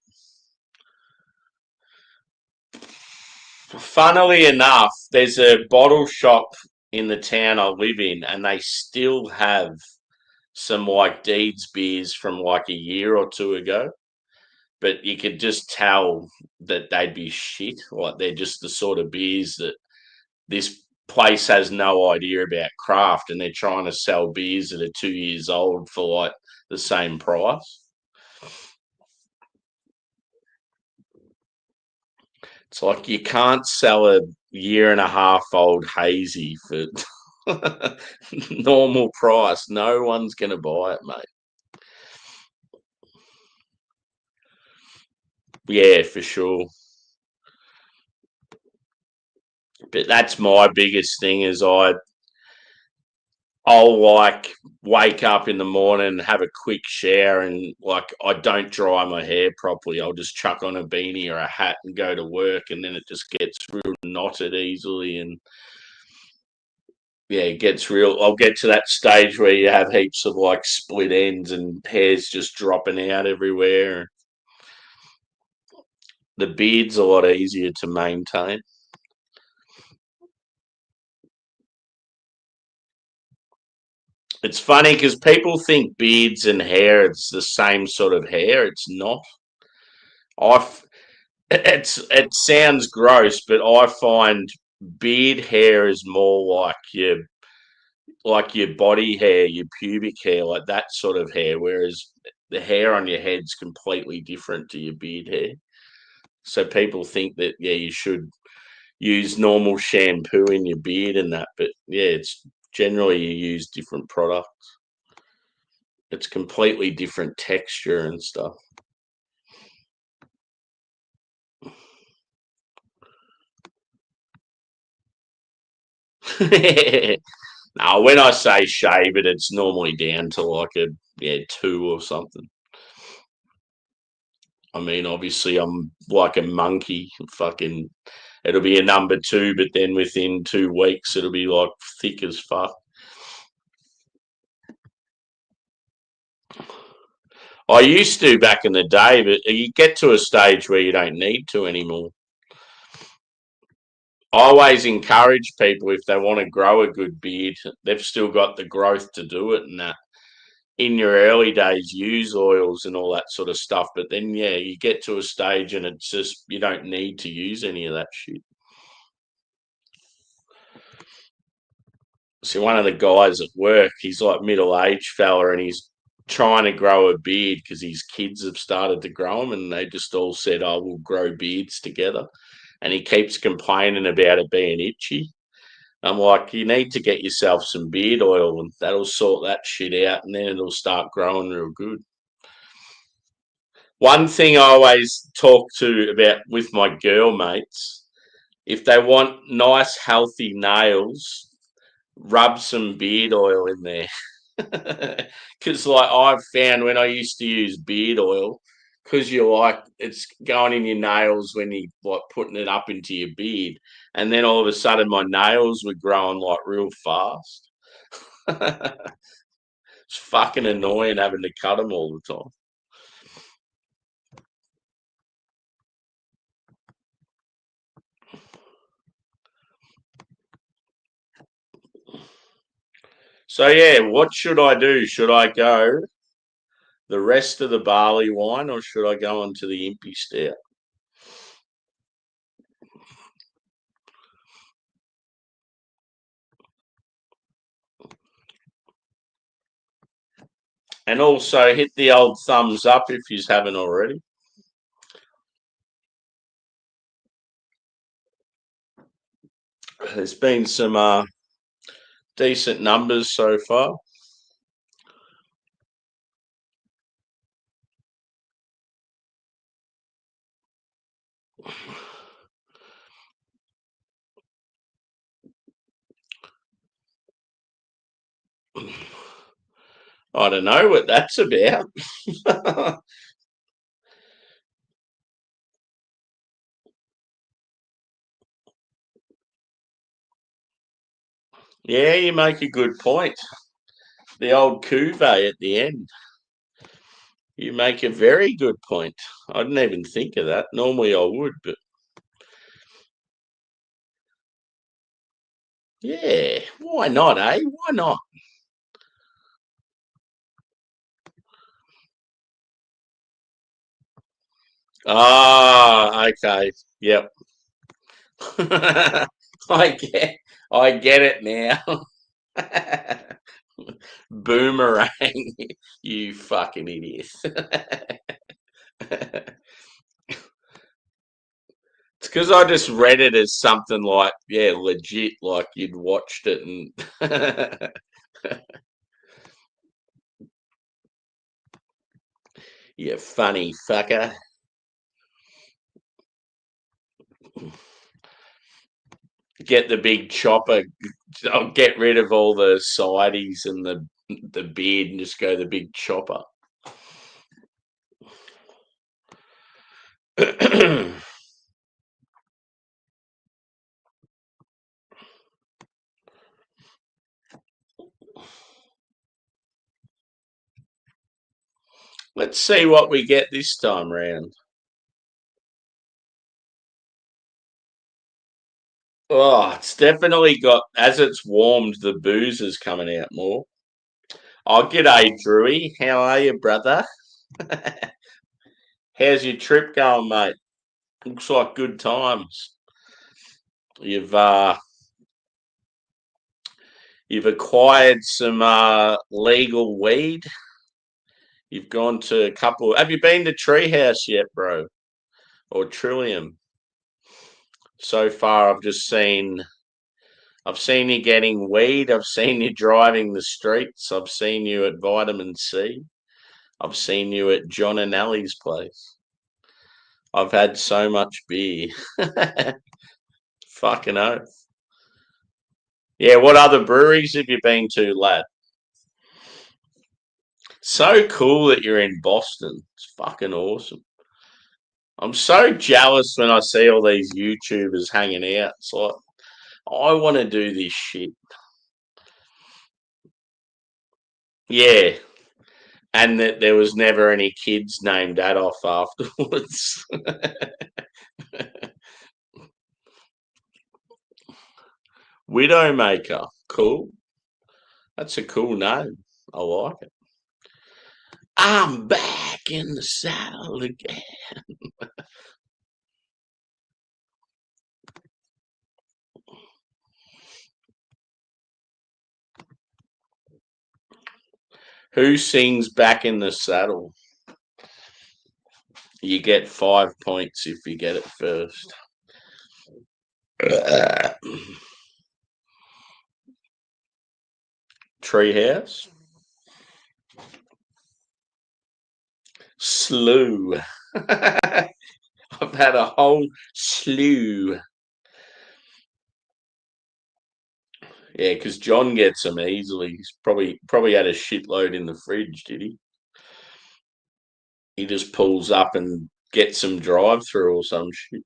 Funnily enough, there's a bottle shop in the town I live in, and they still have some like Deeds beers from like a year or two ago. But you could just tell that they'd be shit. Like they're just the sort of beers that this place has no idea about craft and they're trying to sell beers that are 2 years old for like the same price. It's like you can't sell a year and a half old hazy for normal price. No one's going to buy it, mate. Yeah, for sure. But that's my biggest thing is I'll like wake up in the morning, have a quick shower, and like I don't dry my hair properly. I'll just chuck on a beanie or a hat and go to work, and then it just gets real knotted easily, and yeah, it gets real. I'll get to that stage where you have heaps of like split ends and hair's just dropping out everywhere. The beard's a lot easier to maintain. It's funny because people think beards and hair it's the same sort of hair. It's not. I it sounds gross, but I find beard hair is more like your body hair, your pubic hair, like that sort of hair, whereas the hair on your head's completely different to your beard hair. So people think that yeah, you should use normal shampoo in your beard and that, but yeah, it's generally you use different products. It's completely different texture and stuff. Now, when I say shave it, it's normally down to like a yeah 2 or something. I mean, obviously, I'm like a monkey. Fucking, it'll be a number 2, but then within 2 weeks, it'll be like thick as fuck. I used to back in the day, but you get to a stage where you don't need to anymore. I always encourage people if they want to grow a good beard, they've still got the growth to do it and that. In your early days, use oils and all that sort of stuff. But then, yeah, you get to a stage and it's just, you don't need to use any of that shit. See, one of the guys at work, he's like middle-aged fella and he's trying to grow a beard because his kids have started to grow them and they just all said, oh, we'll grow beards together. And he keeps complaining about it being itchy. I'm like, you need to get yourself some beard oil and that'll sort that shit out and then it'll start growing real good. One thing I always talk to about with my girl mates, if they want nice, healthy nails, rub some beard oil in there. Because, like, I've found when I used to use beard oil, because you're like, it's going in your nails when you like putting it up into your beard. And then all of a sudden, my nails were growing like real fast. It's fucking annoying having to cut them all the time. So, yeah, what should I do? Should I go the rest of the barley wine or should I go on to the Impy Stout? And also hit the old thumbs up if you haven't already. There's been some decent numbers so far. I don't know what that's about. Yeah, you make a good point. The old cuvee at the end. You make a very good point. I didn't even think of that. Normally I would, but yeah, why not, eh? Why not? Ah, okay. Yep. I get I get it now. Boomerang, you fucking idiot. It's because I just read it as something like, yeah, legit, like you'd watched it and you funny fucker. Get the big chopper. I'll get rid of all the sideys and the beard and just go the big chopper. Let's see what we get this time round. Oh, it's definitely got, as it's warmed, the booze is coming out more. Oh, g'day, Drewy. How are you, brother? How's your trip going, mate? Looks like good times. You've uh, you've acquired some legal weed. You've gone to a couple. Have you been to Treehouse yet, bro? Or Trillium? So far, I've seen you getting weed. I've seen you driving the streets. I've seen you at Vitamin C. I've seen you at John and Allie's place. I've had so much beer. Fucking oath. Yeah, what other breweries have you been to, lad? So cool that you're in Boston. It's fucking awesome. I'm so jealous when I see all these YouTubers hanging out. It's like, I want to do this shit. Yeah. And that there was never any kids named Adolf afterwards. Widowmaker. Cool. That's a cool name. I like it. I'm back in the saddle again. Who sings Back in the Saddle? You get 5 points if you get it first. Treehouse. Slew. I've had a whole slew. Yeah, because John gets them easily. He's probably had a shitload in the fridge, did he? He just pulls up and gets some drive through or some shit.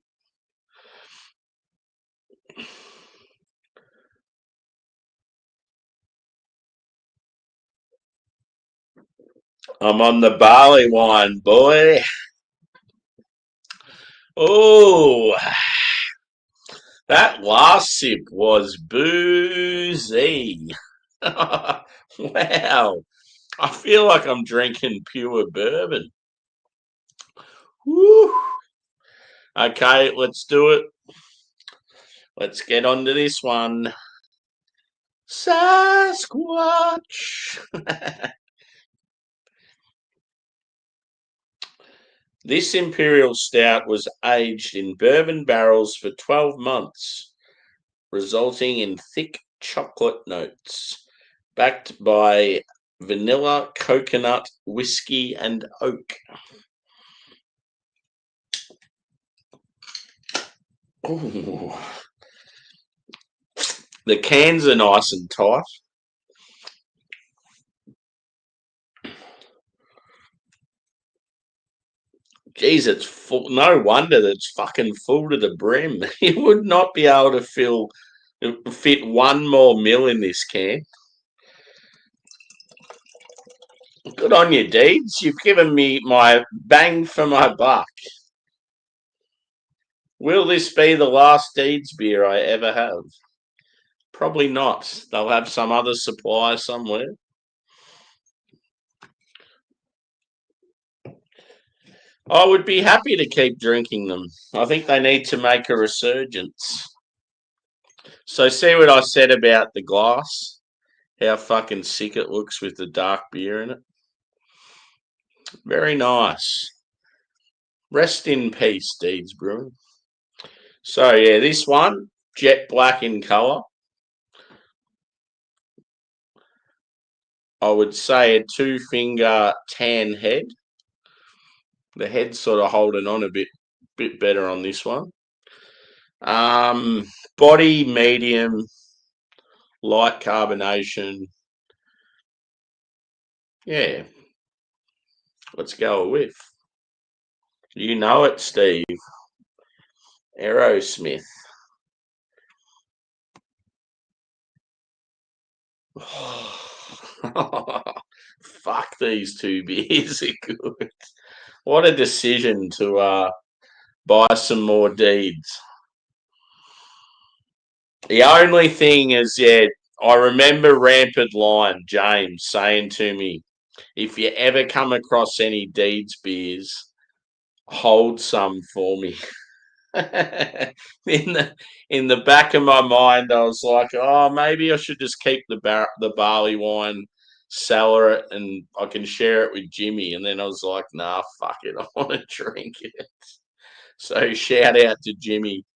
I'm on the barley wine, boy. Oh, that last sip was boozy. Wow. I feel like I'm drinking pure bourbon. Woo. Okay, let's do it. Let's get on to this one. Sasquatch. This imperial stout was aged in bourbon barrels for 12 months, resulting in thick chocolate notes, backed by vanilla, coconut, whiskey, and oak. Ooh. The cans are nice and tight. Geez, it's full. No wonder that's fucking full to the brim. You would not be able to fit one more mil in this can. Good on you, Deeds. You've given me my bang for my buck. Will this be the last Deeds beer I ever have? Probably not. They'll have some other supply somewhere. I would be happy to keep drinking them. I think they need to make a resurgence. So see what I said about the glass? How fucking sick it looks with the dark beer in it. Very nice. Rest in peace, Deeds Brewing. So yeah, this one, jet black in colour. I would say a 2-finger tan head. The head's sort of holding on a bit better on this one. Body medium, light carbonation. Yeah, let's go with. You know it, Steve. Aerosmith. Fuck, these two beers are good. What a decision to buy some more Deeds. The only thing is, yeah, I remember Rampant Lion, James, saying to me, if you ever come across any Deeds beers, hold some for me. in the back of my mind, I was like, oh, maybe I should just keep the barley wine, cellar it, and I can share it with Jimmy. And then I was like, nah, fuck it, I want to drink it. So shout out to Jimmy.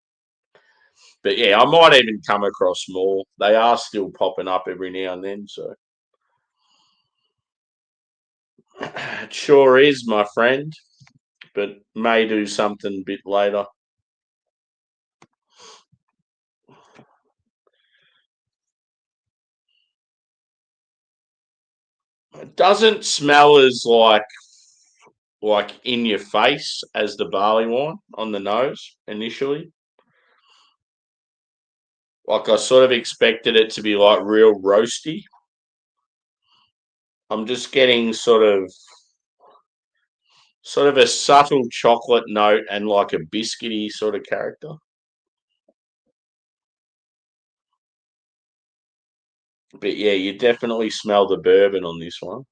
But yeah, I might even come across more. They are still popping up every now and then. So it sure is, my friend. But may do something a bit later. It doesn't smell as like in your face as the barley wine on the nose initially. Like I sort of expected it to be like real roasty. I'm just getting sort of a subtle chocolate note and like a biscuity sort of character. But yeah, you definitely smell the bourbon on this one.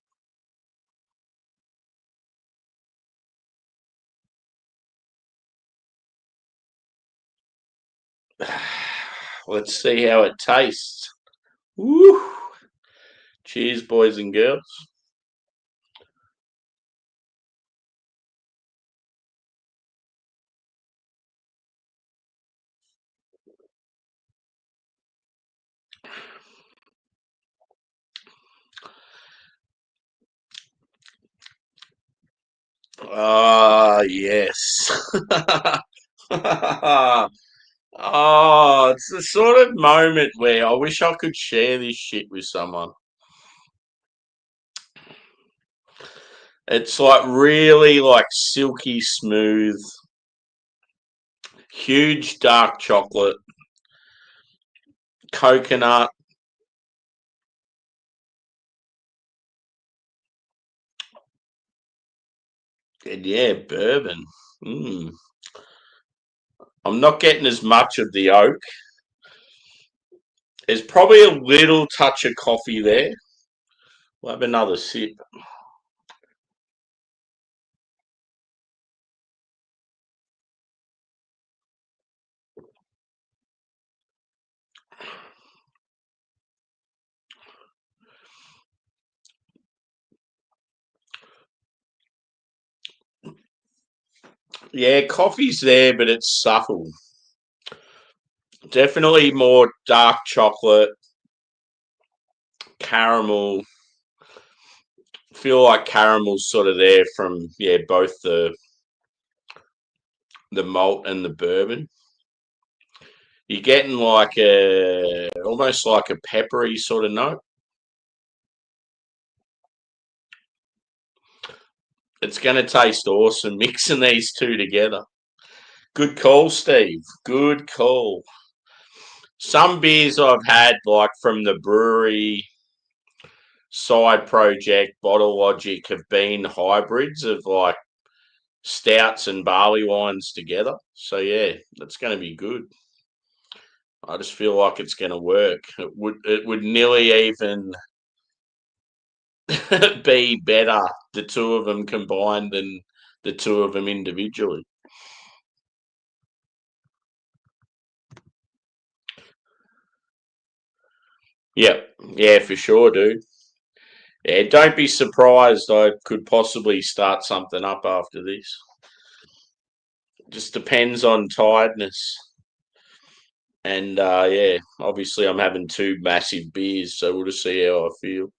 Let's see how it tastes. Woo! Cheers, boys and girls. Ah, yes. Oh, it's the sort of moment where I wish I could share this shit with someone. It's like really like silky smooth, huge dark chocolate, coconut, and yeah, bourbon. Mm. I'm not getting as much of the oak. There's probably a little touch of coffee there. We'll have another sip. Yeah, coffee's there, but it's subtle. Definitely more dark chocolate, caramel. Feel like caramel's sort of there from both the malt and the bourbon. You're getting like almost like a peppery sort of note. It's going to taste awesome mixing these two together. Good call, Steve. Good call. Some beers I've had, like from the brewery side project, Bottle Logic, have been hybrids of like stouts and barley wines together. So yeah, that's going to be good. I just feel like it's going to work. It would nearly even be better the two of them combined than the two of them individually. – Yep. Yeah, for sure, dude. Yeah, don't be surprised. I could possibly start something up after this. Just depends on tiredness. And yeah, obviously I'm having two massive beers, so we'll just see how I feel.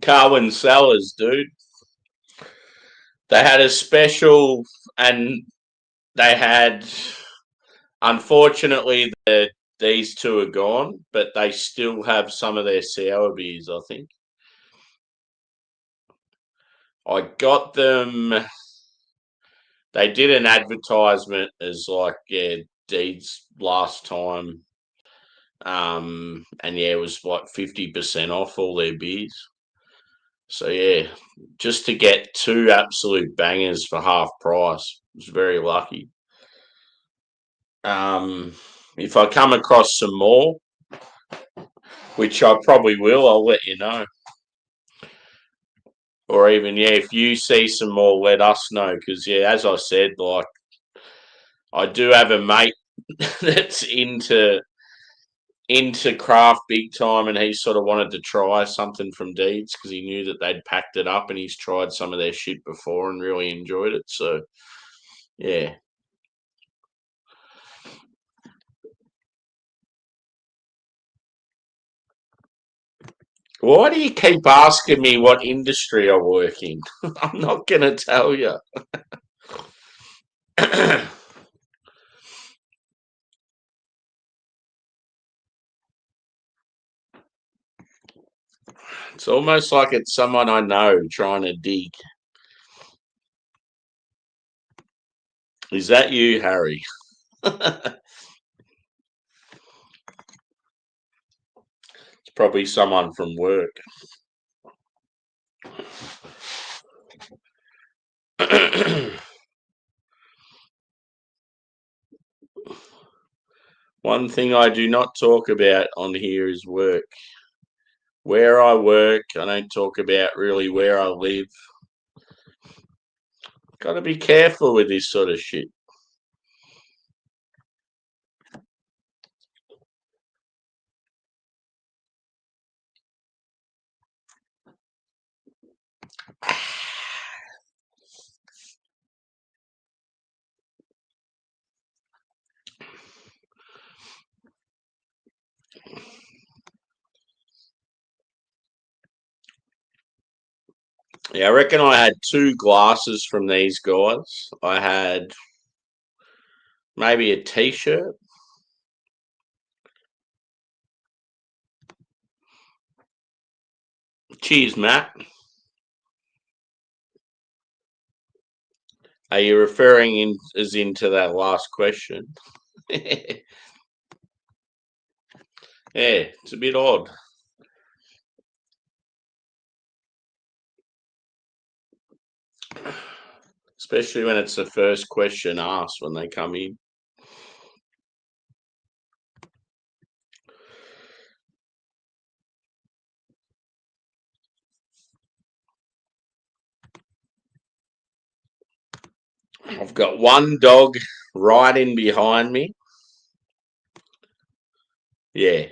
Carwin Cellars, dude. They had a special, and they had, unfortunately, these two are gone, but they still have some of their sour beers, I think. I got them. They did an advertisement as like, yeah, Deeds last time. And yeah, it was like 50% off all their beers. So yeah, just to get two absolute bangers for half price was very lucky. Um, if I come across some more, which I probably will, I'll let you know. Or even yeah, if you see some more, let us know. Because yeah, as I said, like I do have a mate that's into craft big time, and he sort of wanted to try something from Deeds because he knew that they'd packed it up, and he's tried some of their shit before and really enjoyed it. So yeah. Why do you keep asking me what industry I work in? I'm not going to tell you. It's almost like it's someone I know trying to dig. Is that you, Harry? It's probably someone from work. One thing I do not talk about on here is work. Where I work, I don't talk about really where I live. Got to be careful with this sort of shit. Yeah, I reckon I had two glasses from these guys. I had maybe a t-shirt. Cheers, Matt. Are you referring in as into that last question? Yeah, it's a bit odd. Especially when it's the first question asked when they come in. I've got one dog right in behind me. Yeah.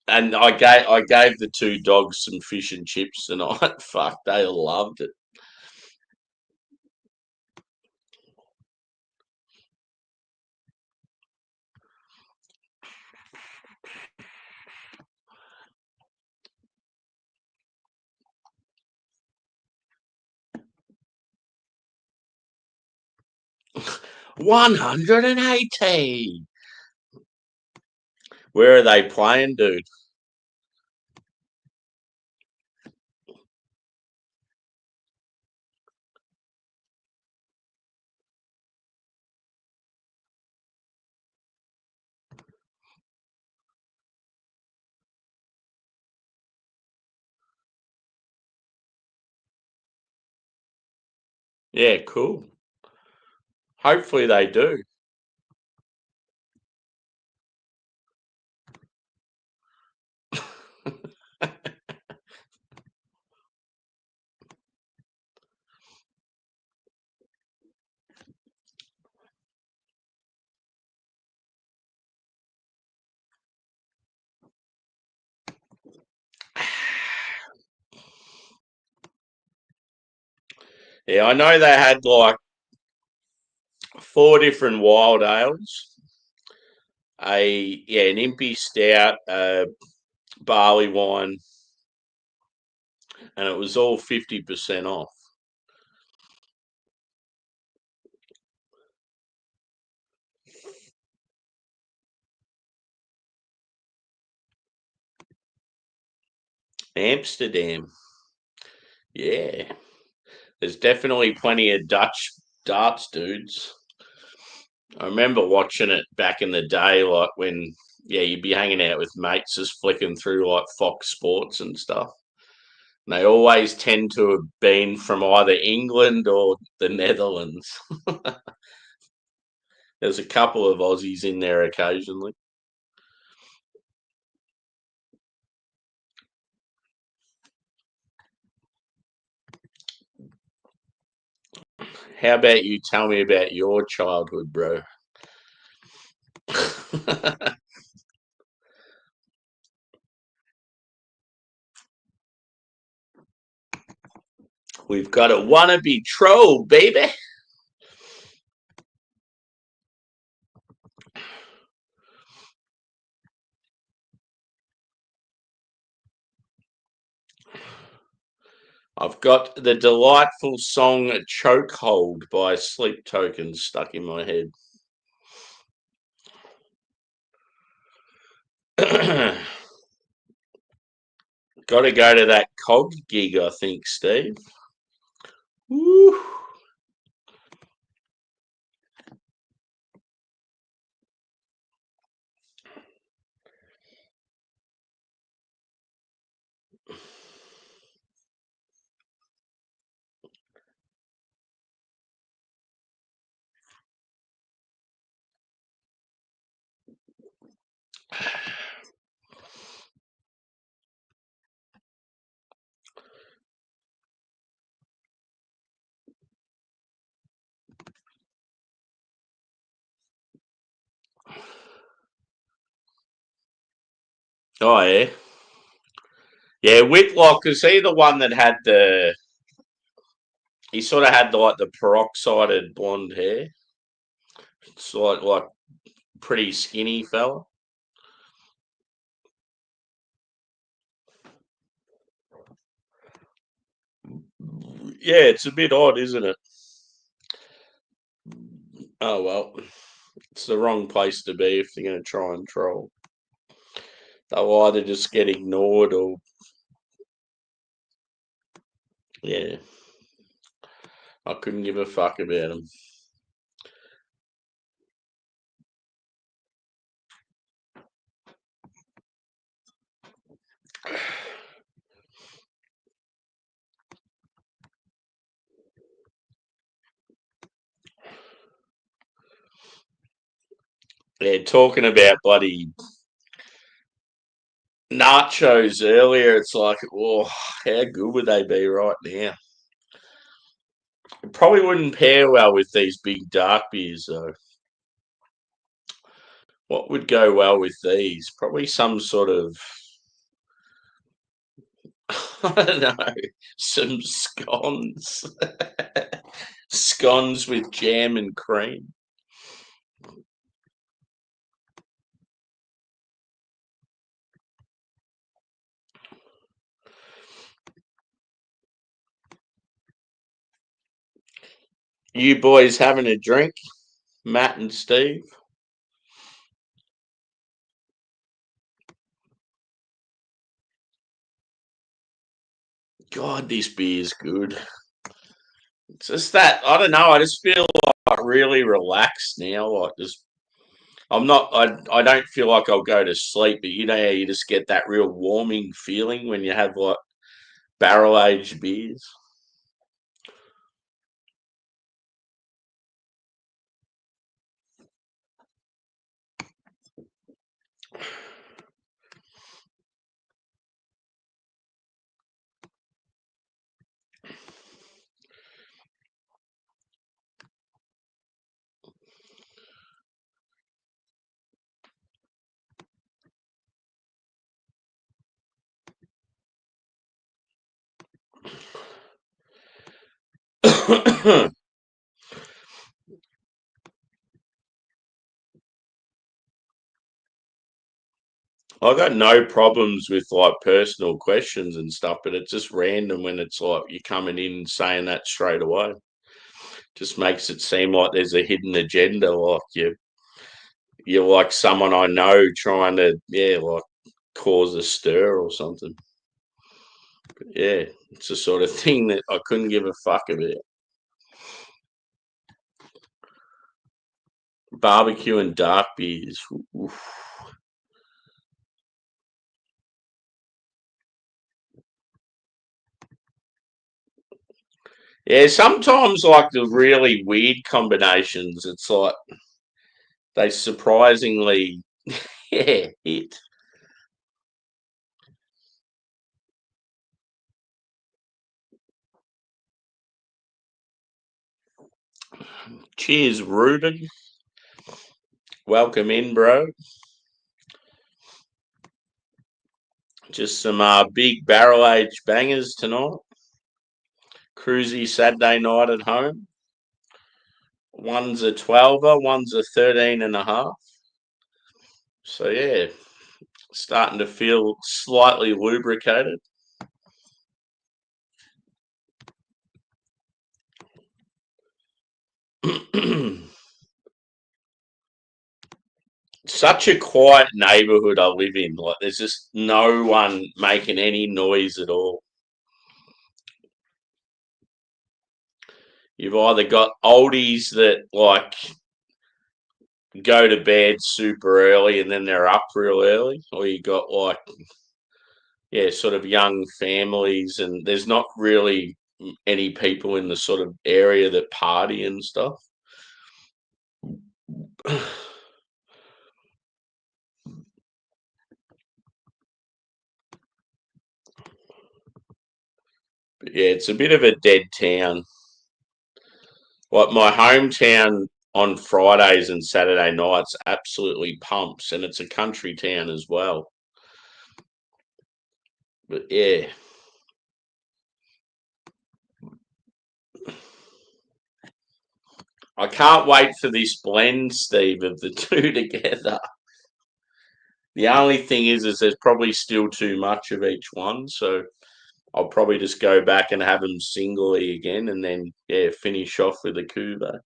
And I gave the two dogs some fish and chips tonight. Fuck, they loved it. 180. Where are they playing, dude? Yeah, cool. Hopefully they do. Yeah, I know they had like 4 different wild ales. An impy stout, barley wine, and it was all 50% off. Amsterdam. Yeah. There's definitely plenty of Dutch darts dudes. I remember watching it back in the day, like when you'd be hanging out with mates just flicking through like Fox Sports and stuff. And they always tend to have been from either England or the Netherlands. There's a couple of Aussies in there occasionally. How about you tell me about your childhood, bro? We've got a wannabe troll, baby. I've got the delightful song Chokehold by Sleep Tokens stuck in my head. Got to go to that COG gig, I think, Steve. Woo. Oh, yeah. Yeah, Whitlock, is he the one that had he sort of had like the peroxided blonde hair? It's like pretty skinny fella. Yeah, it's a bit odd, isn't it? Oh, well, it's the wrong place to be if they're going to try and troll. They'll either just get ignored or, yeah, I couldn't give a fuck about them. Yeah, talking about bloody nachos earlier, it's like, oh, how good would they be right now? It probably wouldn't pair well with these big dark beers, though. What would go well with these? Probably some sort of, I don't know, some scones. Scones with jam and cream. You boys having a drink, Matt and Steve? God, this beer's good. It's just that I don't know. I just feel like really relaxed now. Like just, I'm not. I don't feel like I'll go to sleep, but you know how you just get that real warming feeling when you have like barrel aged beers. I got no problems with like personal questions and stuff, but it's just random when it's like you're coming in and saying that straight away. Just makes it seem like there's a hidden agenda, like you're like someone I know trying to like cause a stir or something. But yeah, it's the sort of thing that I couldn't give a fuck about. Barbecue and dark beers. Oof. Yeah, sometimes like the really weird combinations, it's like they surprisingly hit. Cheers, Ruben. Welcome in, bro. Just some big barrel aged bangers tonight. Cruisy Saturday night at home. One's a 12er, one's a 13 and a half. So yeah, starting to feel slightly lubricated. Such a quiet neighborhood I live in. Like there's just no one making any noise at all. You've either got oldies that like go to bed super early and then they're up real early, or you got like sort of young families, and there's not really any people in the sort of area that party and stuff. But yeah, it's a bit of a dead town. Like my hometown on Fridays and Saturday nights absolutely pumps, and it's a country town as well. But yeah, I can't wait for this blend, Steve, of the two together. The only thing is there's probably still too much of each one, so I'll probably just go back and have them singly again, and then finish off with a Cuba.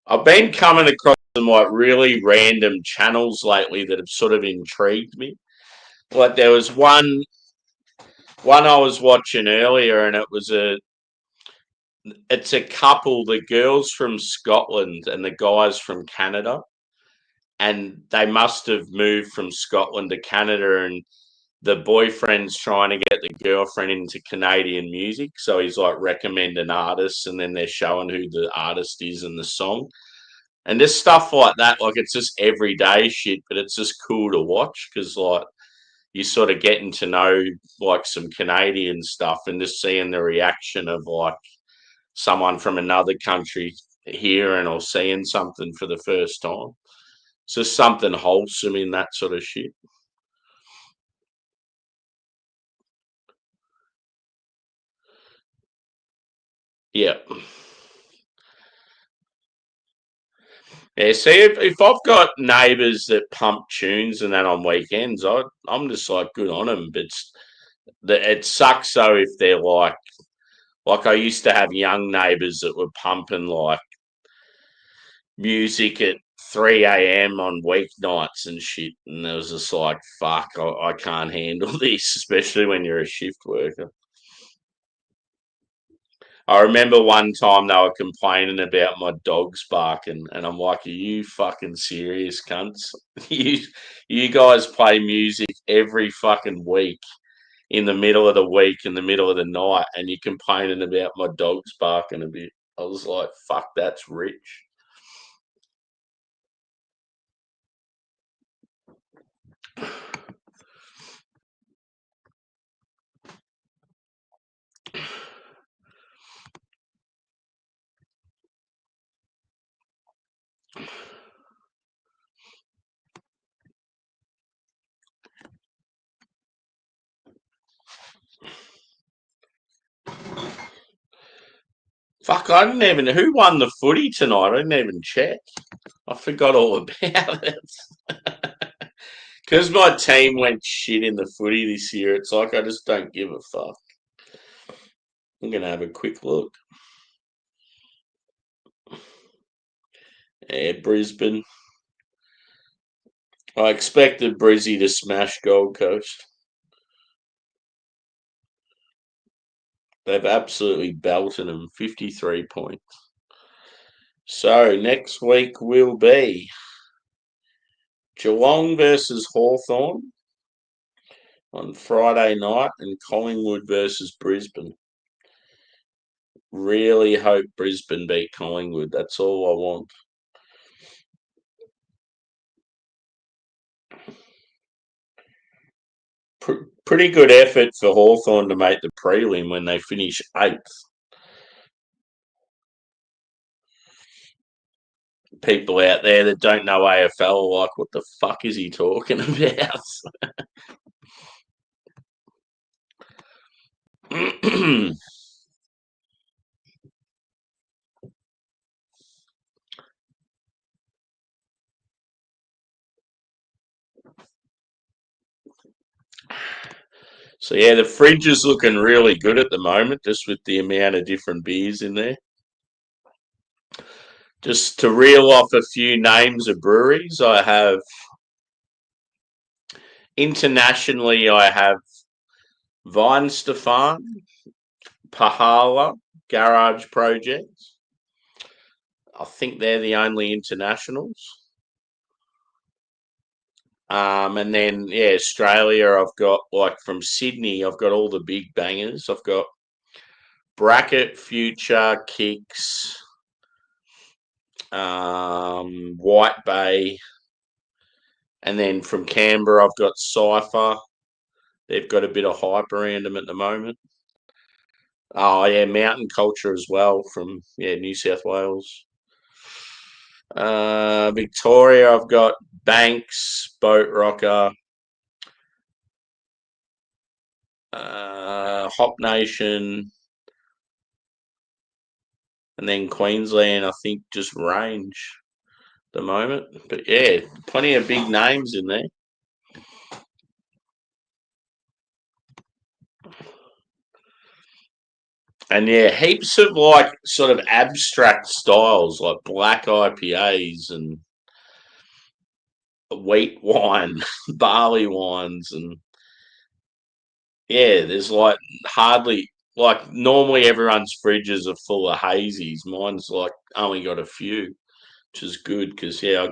I've been coming across some like really random channels lately that have sort of intrigued me. Like there was one I was watching earlier, and it's a couple. The girl's from Scotland and the guy's from Canada, and they must have moved from Scotland to Canada, and the boyfriend's trying to get the girlfriend into Canadian music, so he's like recommending artists, and then they're showing who the artist is and the song, and just stuff like that. Like it's just everyday shit, but it's just cool to watch because like you're sort of getting to know like some Canadian stuff and just seeing the reaction of like someone from another country hearing or seeing something for the first time. It's just something wholesome in that sort of shit. Yeah. Yeah, see, if I've got neighbours that pump tunes and that on weekends, I'm just like good on them. But it sucks though if they're like I used to have young neighbours that were pumping like music at 3 a.m. on weeknights and shit, and it was just like, fuck, I can't handle this, especially when you're a shift worker. I remember one time they were complaining about my dogs barking, and I'm like, "Are you fucking serious, cunts? you you guys play music every fucking week in the middle of the week, in the middle of the night, and you're complaining about my dogs barking a bit." I was like, "Fuck, that's rich." Fuck, I didn't even. Who won the footy tonight? I didn't even check. I forgot all about it. Because my team went shit in the footy this year, it's like I just don't give a fuck. I'm going to have a quick look. Yeah, Brisbane. I expected Brizzy to smash Gold Coast. They've absolutely belted them, 53 points. So next week will be Geelong versus Hawthorn on Friday night and Collingwood versus Brisbane. Really hope Brisbane beat Collingwood. That's all I want. Pretty good effort for Hawthorn to make the prelim when they finish 8th. People out there that don't know AFL are like, what the fuck is he talking about? So yeah, the fridge is looking really good at the moment, just with the amount of different beers in there. Just to reel off a few names of breweries, I have internationally, I have Weinstefan, Pahala, Garage Projects. I think they're the only internationals. And then Australia, I've got like from Sydney, I've got all the big bangers. I've got Bracket, Future, Kicks, White Bay, and then from Canberra, I've got Cypher. They've got a bit of hype around them at the moment. Oh yeah, Mountain Culture as well from New South Wales. Victoria, I've got Banks, Boat Rocker, Hop Nation, and then Queensland, I think just Range at the moment. But yeah, plenty of big names in there. And yeah, heaps of like sort of abstract styles like black IPAs and wheat wine, barley wines, and yeah, there's like hardly like normally everyone's fridges are full of hazies. Mine's like only got a few, which is good because I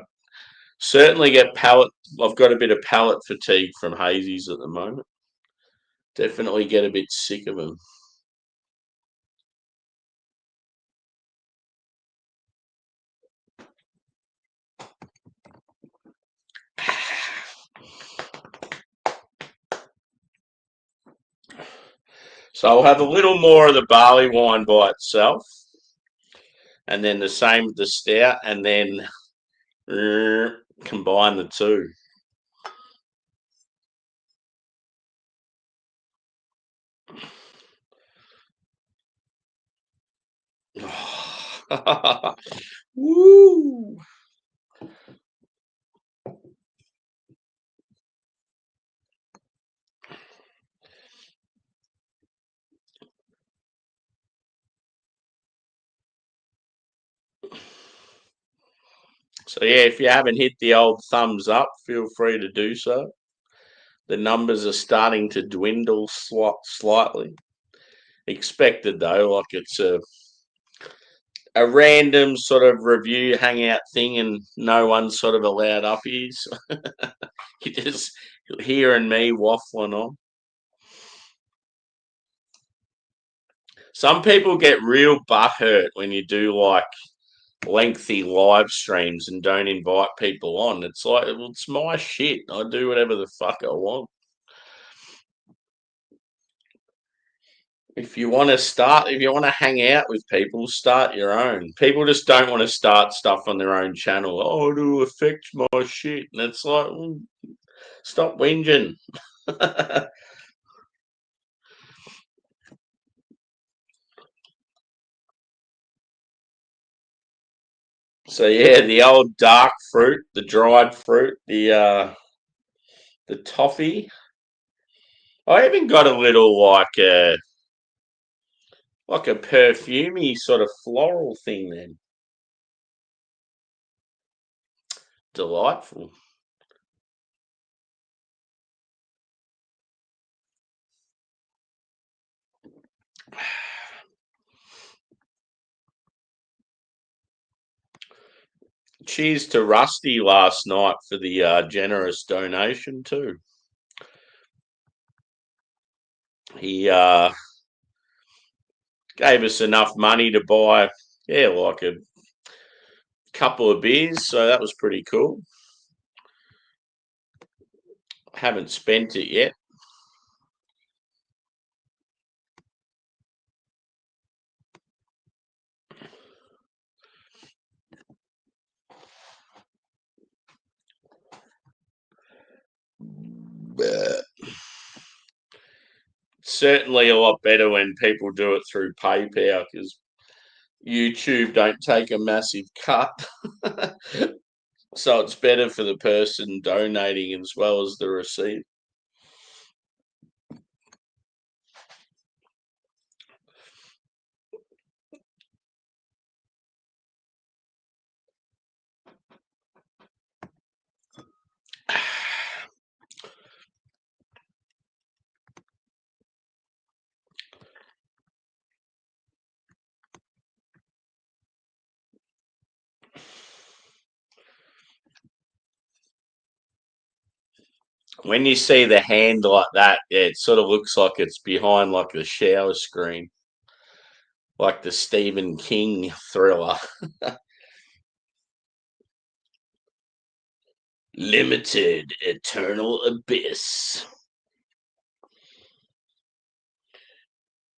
certainly get palate. I've got a bit of palate fatigue from hazies at the moment. Definitely get a bit sick of them. So I'll have a little more of the barley wine by itself, and then the same with the stout, and then combine the two. Woo! So yeah, if you haven't hit the old thumbs up, feel free to do so. The numbers are starting to dwindle slightly. Expected though, like it's a random sort of review hangout thing, and no one's sort of allowed uppies. You just hearing me waffling on. Some people get real butthurt when you do like lengthy live streams and don't invite people on. It's like, well, it's my shit. I do whatever the fuck I want. If you want to hang out with people, start your own. People just don't want to start stuff on their own channel. Oh, it'll affect my shit. And it's like, well, stop whinging. So yeah, the old dark fruit, the dried fruit, the toffee. I even got a little like a perfumey sort of floral thing then. Delightful. Cheers to Rusty last night for the generous donation too. He gave us enough money to buy, yeah, like a couple of beers, so that was pretty cool. Haven't spent it yet. But certainly a lot better when people do it through PayPal because YouTube don't take a massive cut. So it's better for the person donating as well as the receipt. When you see the hand like that, yeah, it sort of looks like it's behind like the shower screen, like the Stephen King thriller. Limited Eternal Abyss.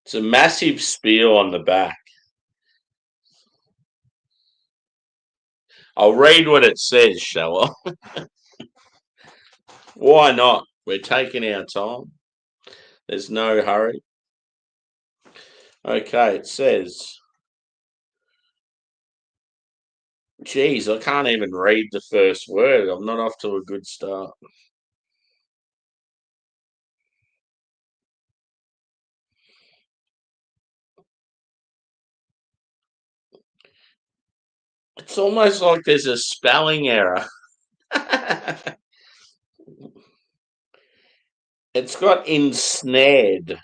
It's a massive spiel on the back. I'll read what it says, shall I? Why not? We're taking our time. There's no hurry. Okay, it says, geez, I can't even read the first word. I'm not off to a good start. It's almost like there's a spelling error. It's got ensnared.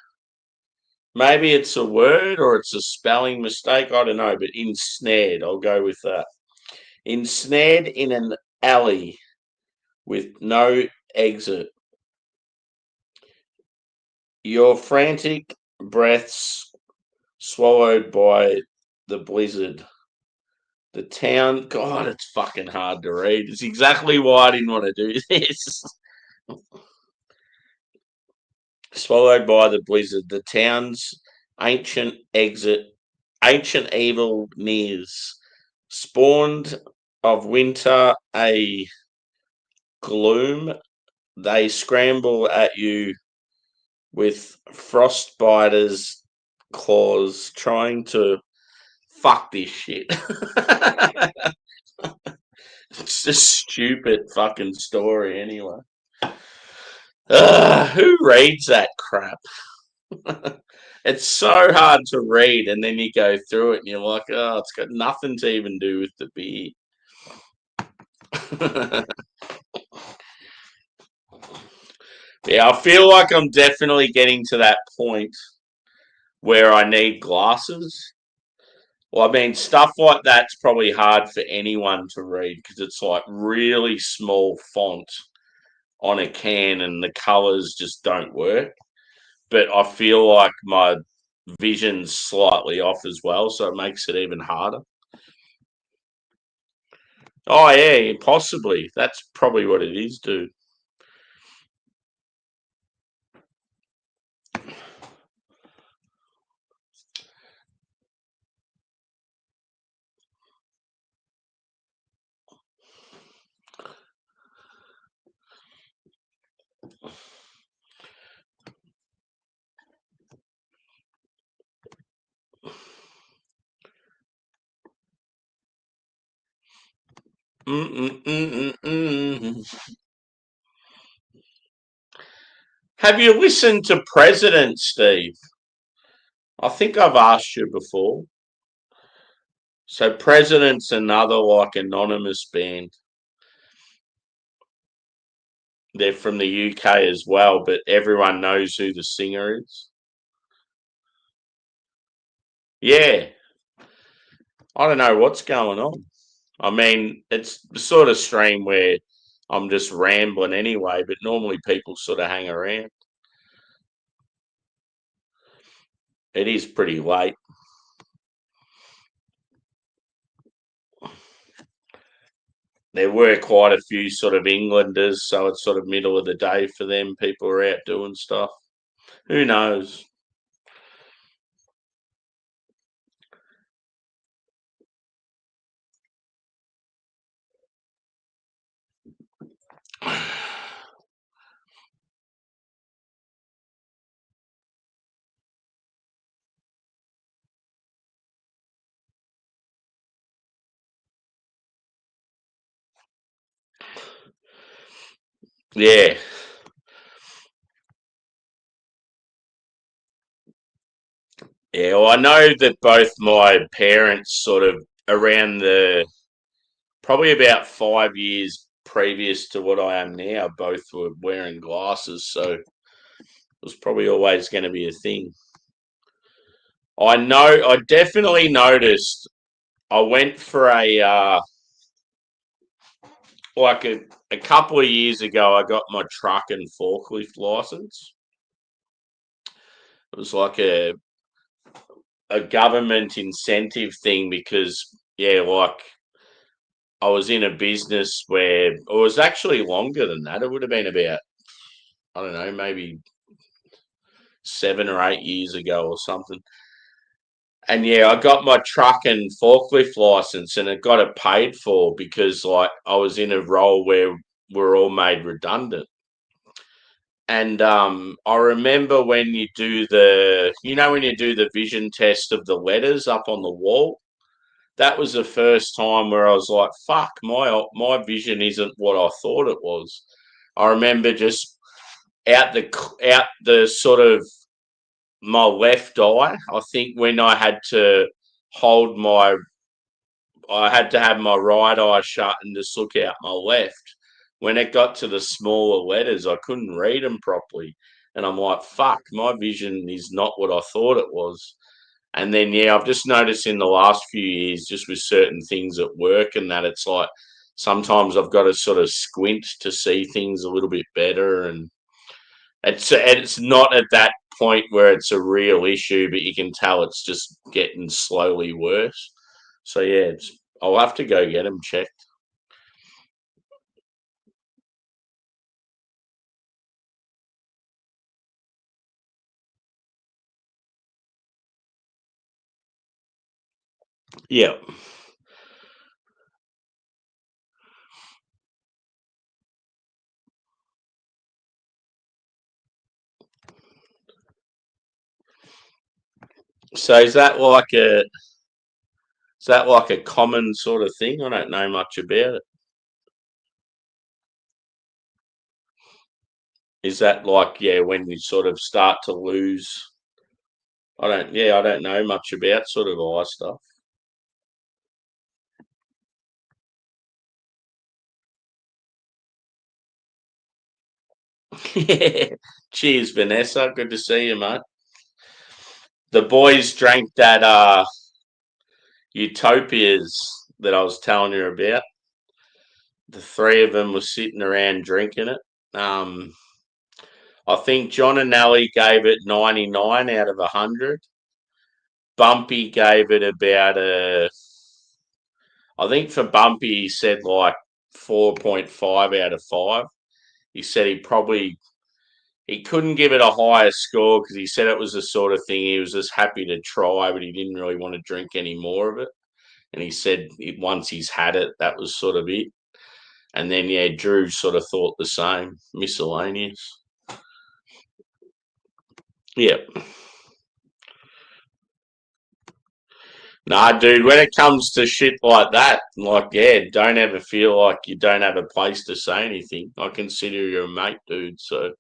Maybe it's a word or it's a spelling mistake. I don't know, but ensnared. I'll go with that. Ensnared in an alley with no exit. Your frantic breaths swallowed by the blizzard. The town, God, it's fucking hard to read. It's exactly why I didn't want to do this. Swallowed by the blizzard. The town's ancient exit, ancient evil nears. Spawned of winter, a gloom. They scramble at you with frostbiter's claws, trying to fuck this shit. It's a stupid fucking story, anyway. Who reads that crap? It's so hard to read, and then you go through it, and you're like, oh, it's got nothing to even do with the beer. Yeah, I feel like I'm definitely getting to that point where I need glasses. Well, I mean, stuff like that's probably hard for anyone to read because it's like really small font on a can and the colors just don't work. But I feel like my vision's slightly off as well, so it makes it even harder. Oh, yeah, possibly. That's probably what it is, dude. Mm-mm-mm-mm-mm. Have you listened to President, Steve? I think I've asked you before. So President's another like anonymous band. They're from the UK as well, but everyone knows who the singer is. Yeah, I don't know what's going on. I mean, it's the sort of stream where I'm just rambling anyway, but normally people sort of hang around. It is pretty late. There were quite a few sort of Englanders, so it's sort of middle of the day for them. People are out doing stuff. Who knows? Yeah. Yeah, well, I know that both my parents sort of around the probably about 5 years previous to what I am now, both were wearing glasses, so it was probably always going to be a thing. I know, I definitely noticed. I went for like a couple of years ago. I got my truck and forklift license. It was like a government incentive thing because yeah, like I was in a business where it was actually longer than that. It would have been about I don't know, maybe 7 or 8 years ago or something. And yeah, I got my truck and forklift license and it got it paid for because like I was in a role where we're all made redundant. And I remember when you do when you do the vision test of the letters up on the wall, that was the first time where I was like, "Fuck, my vision isn't what I thought it was." I remember just out the sort of my left eye. I think when hold my, I had to have my right eye shut and just look out my left. When it got to the smaller letters, I couldn't read them properly. And I'm like, fuck, my vision is not what I thought it was. And then, yeah, I've just noticed in the last few years, just with certain things at work and that, it's like sometimes I've got to sort of squint to see things a little bit better. And it's not at that point where it's a real issue, but you can tell it's just getting slowly worse. So yeah, I'll have to go get them checked. Yeah. So is that like a common sort of thing? I don't know much about it. Is that like yeah, when you sort of start to lose? I don't know much about sort of eye stuff. Cheers, Vanessa. Good to see you, mate. The boys drank that Utopias that I was telling you about. The three of them were sitting around drinking it. Um, I think John and Nelly gave it 99 out of 100. Bumpy gave it about I think for Bumpy, he said like 4.5 out of 5. He said he couldn't give it a higher score because he said it was the sort of thing he was just happy to try, but he didn't really want to drink any more of it. And he said once he's had it, that was sort of it. And then, yeah, Drew sort of thought the same, miscellaneous. Yeah. Nah, dude, when it comes to shit like that, like, yeah, don't ever feel like you don't have a place to say anything. I consider you a mate, dude. So,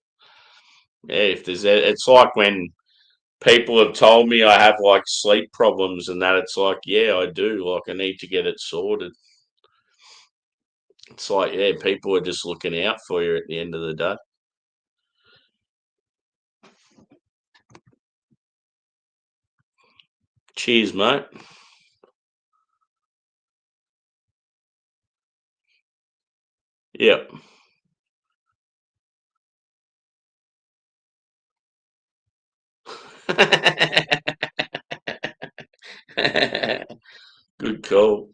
yeah, if there's, it's like when people have told me I have like sleep problems and that, it's like, yeah, I do. Like, I need to get it sorted. It's like, yeah, people are just looking out for you at the end of the day. Cheers, mate. Yep. Good call.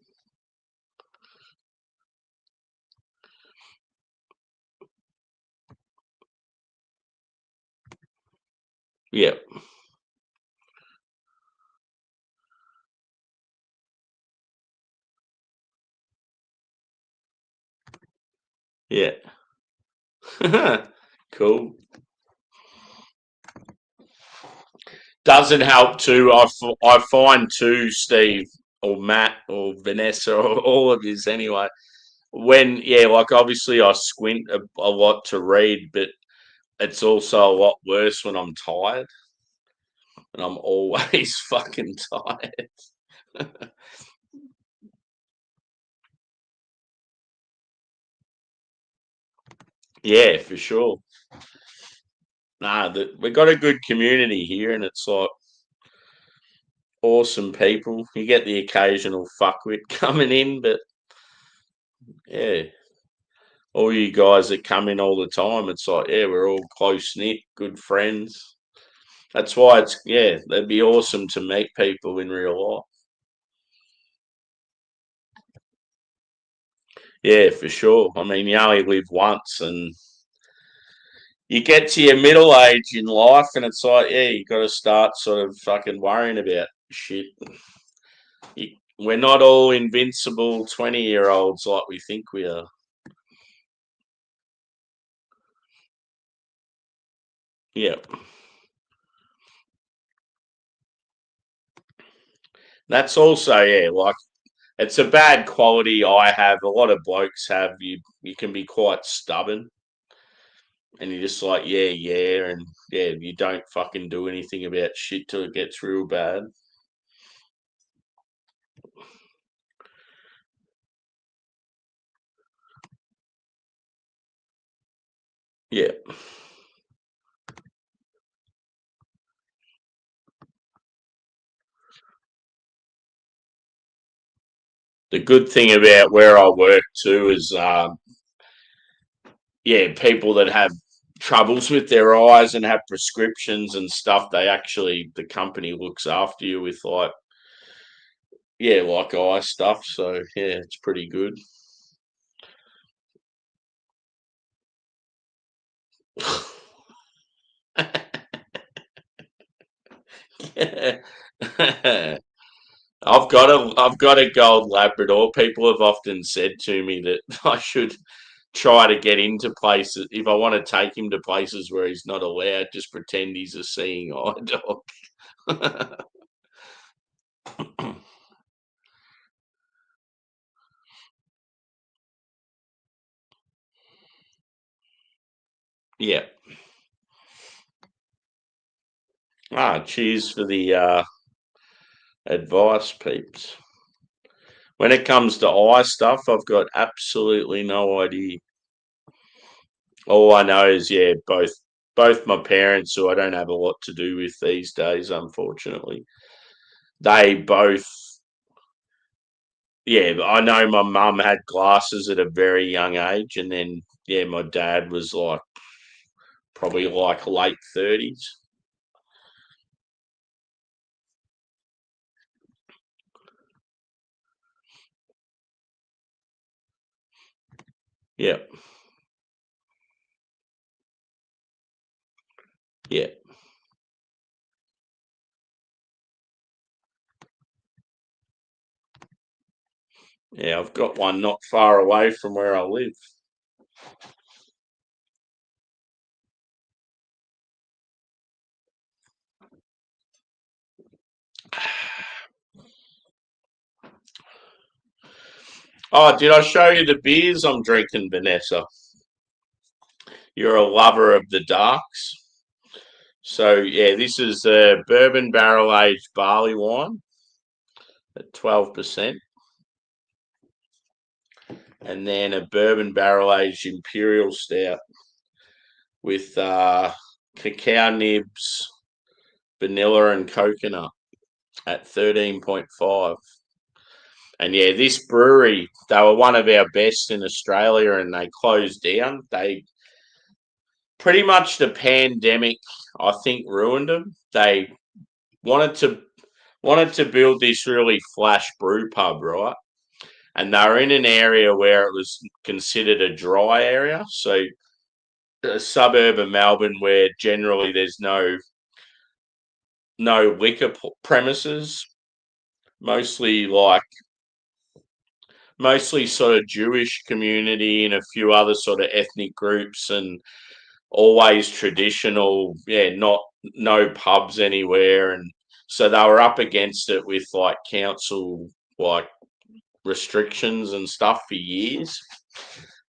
Yep. Yeah. Cool. Doesn't help too. I find too, Steve or Matt or Vanessa or all of yous anyway. When, yeah, like obviously I squint a lot to read, but it's also a lot worse when I'm tired, and I'm always fucking tired. Yeah, for sure. Nah, we got a good community here, and it's like awesome people. You get the occasional fuckwit coming in, but yeah, all you guys that come in all the time, it's like, yeah, we're all close knit, good friends. That's why it's, yeah, that'd be awesome to meet people in real life. Yeah, for sure. I mean, you only live once, and you get to your middle age in life, and it's like, yeah, you got to start sort of fucking worrying about shit. We're not all invincible 20-year-olds like we think we are. Yeah. That's also, yeah, like it's a bad quality I have. A lot of blokes have. You can be quite stubborn, and you're just like, yeah, yeah, and yeah, you don't fucking do anything about shit till it gets real bad. Yeah. The good thing about where I work too is, yeah, people that have troubles with their eyes and have prescriptions and stuff, they actually, the company looks after you with like, yeah, like eye stuff. So yeah, it's pretty good. Yeah. I've got a gold Labrador. People have often said to me that I should try to get into places if I want to take him to places where he's not allowed. Just pretend he's a seeing eye dog. Yeah. Cheers for the advice, peeps. When it comes to eye stuff, I've got absolutely no idea. All I know is, yeah, both my parents, who I don't have a lot to do with these days, unfortunately, they both, yeah, I know my mum had glasses at a very young age, and then, yeah, my dad was like probably like late 30s. Yeah, yeah, yeah. I've got one not far away from where I live. Oh, did I show you the beers I'm drinking, Vanessa? You're a lover of the darks. So yeah, this is a bourbon barrel aged barley wine at 12%, and then a bourbon barrel aged imperial stout with cacao nibs, vanilla, and coconut at 13.5. And yeah, this brewery, they were one of our best in Australia, and they closed down. They pretty much the pandemic, I think, ruined them. They wanted to wanted to build this really flash brew pub, right? And they were in an area where it was considered a dry area, so a suburb of Melbourne where generally there's no liquor premises, mostly mostly sort of Jewish community and a few other sort of ethnic groups, and always traditional, yeah, not no pubs anywhere. And so they were up against it with like council like restrictions and stuff for years.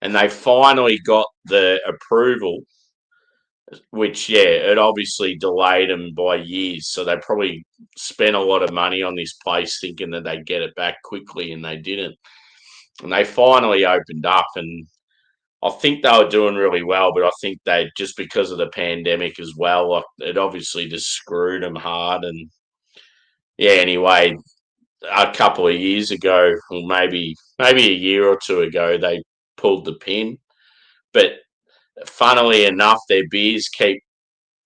And they finally got the approval, which, yeah, it obviously delayed them by years. So they probably spent a lot of money on this place thinking that they'd get it back quickly, and they didn't. And they finally opened up, and I think they were doing really well, but I think they, just because of the pandemic as well, like it obviously just screwed them hard. And yeah, anyway, a couple of years ago, or maybe a year or two ago, they pulled the pin. But funnily enough, their beers keep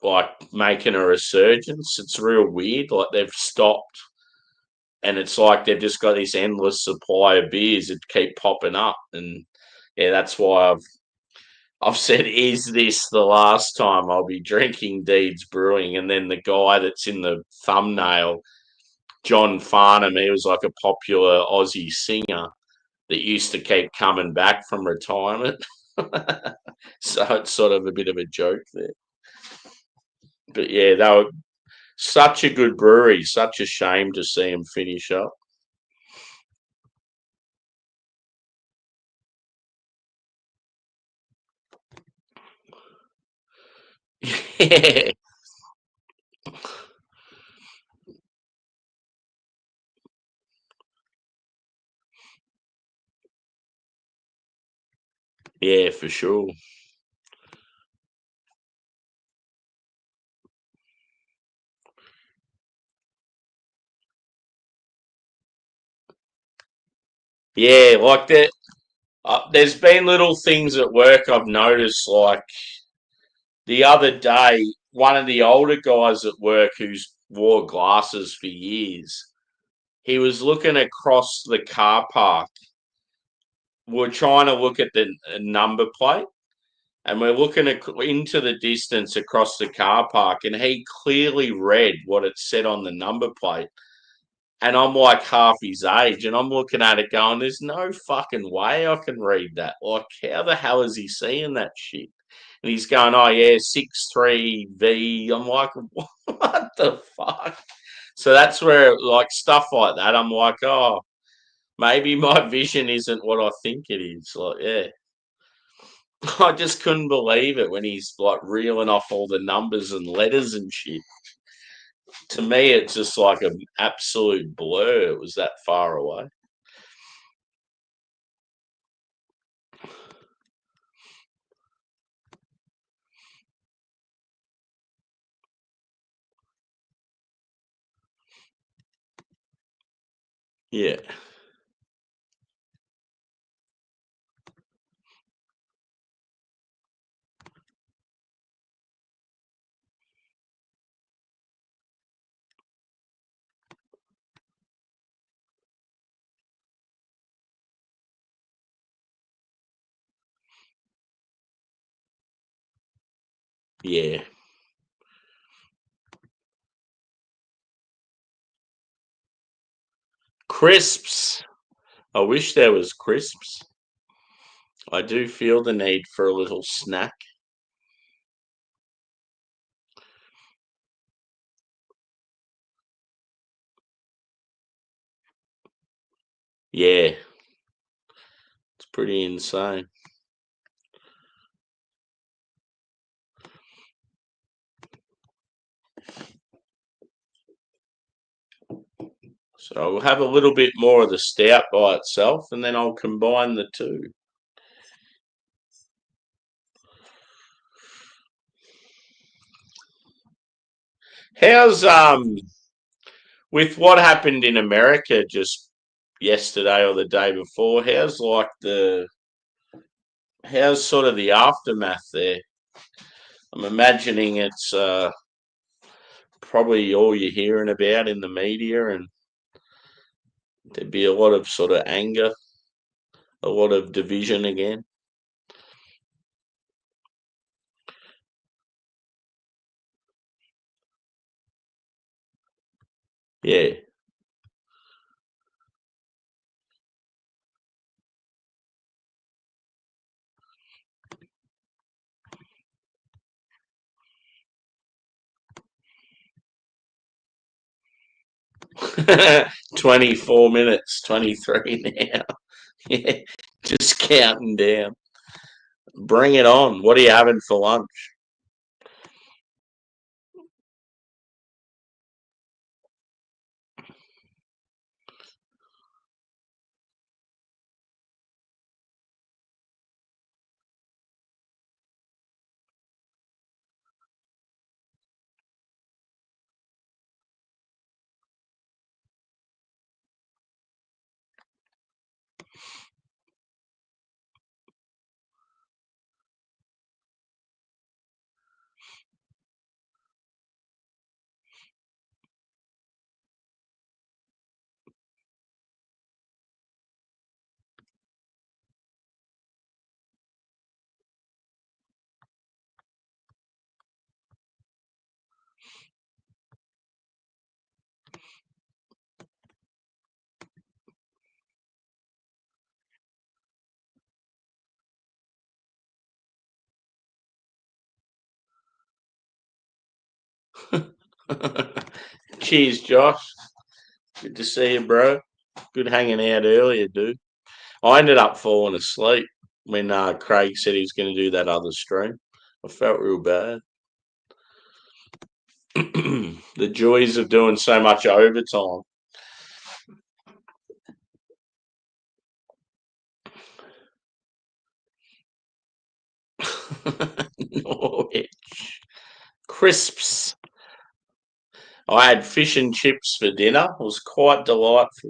like making a resurgence. It's real weird. Like they've stopped, and it's like they've just got this endless supply of beers that keep popping up. And yeah, that's why I've said, is this the last time I'll be drinking Deeds Brewing? And then the guy that's in the thumbnail, John Farnham, he was like a popular Aussie singer that used to keep coming back from retirement. So it's sort of a bit of a joke there. But yeah, they were such a good brewery. Such a shame to see them finish up. Yeah, yeah, for sure. Yeah, like that. There's been little things at work I've noticed, like the other day, one of the older guys at work who's wore glasses for years, he was looking across the car park. We're trying to look at the number plate, and we're looking into the distance across the car park, and he clearly read what it said on the number plate. And I'm like half his age, and I'm looking at it going, there's no fucking way I can read that. Like, how the hell is he seeing that shit? And he's going, oh, yeah, 6-3 V. I'm like, what the fuck? So that's where, like, stuff like that, I'm like, oh, maybe my vision isn't what I think it is. Like, yeah. I just couldn't believe it when he's like reeling off all the numbers and letters and shit. To me, it's just like an absolute blur. It was that far away. Yeah. Yeah. Crisps. I wish there was crisps. I do feel the need for a little snack. Yeah. pretty insane. So I'll have a little bit more of the stout by itself, and then I'll combine the two. How's with what happened in America just yesterday or the day before? How's sort of the aftermath there? I'm imagining it's probably all you're hearing about in the media, and there'd be a lot of sort of anger, a lot of division again. Yeah. 24 minutes, 23 now. Yeah, just counting down. Bring it on. What are you having for lunch? Cheers, Josh. Good to see you, bro. Good hanging out earlier, dude. I ended up falling asleep when Craig said he was going to do that other stream. I felt real bad. The joys of doing so much overtime. Norwich. Crisps. I had fish and chips for dinner. It was quite delightful.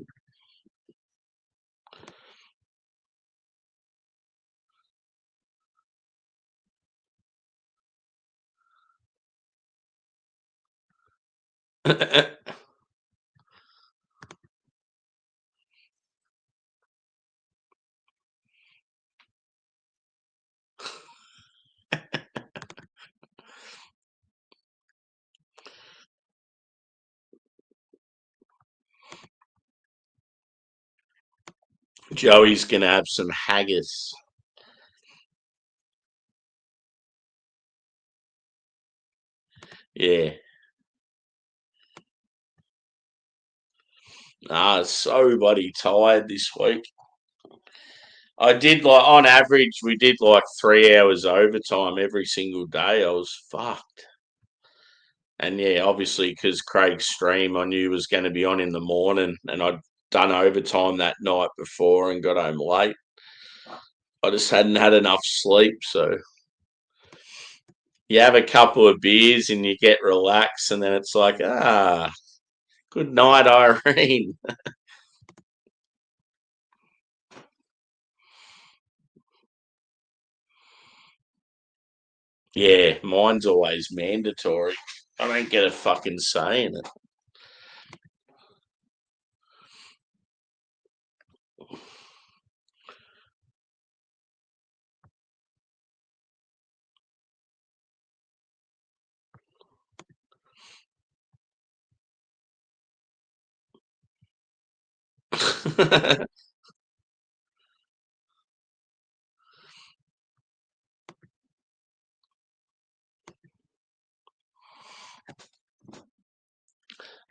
Joey's going to have some haggis. Yeah. So bloody tired this week. I did like on average we did like 3 hours overtime every single day. I was fucked. And yeah, obviously because Craig's stream I knew was going to be on in the morning, and I'd done overtime that night before and got home late. I just hadn't had enough sleep, so you have a couple of beers and you get relaxed, and then it's like, good night, Irene. Yeah, mine's always mandatory. I don't get a fucking say in it.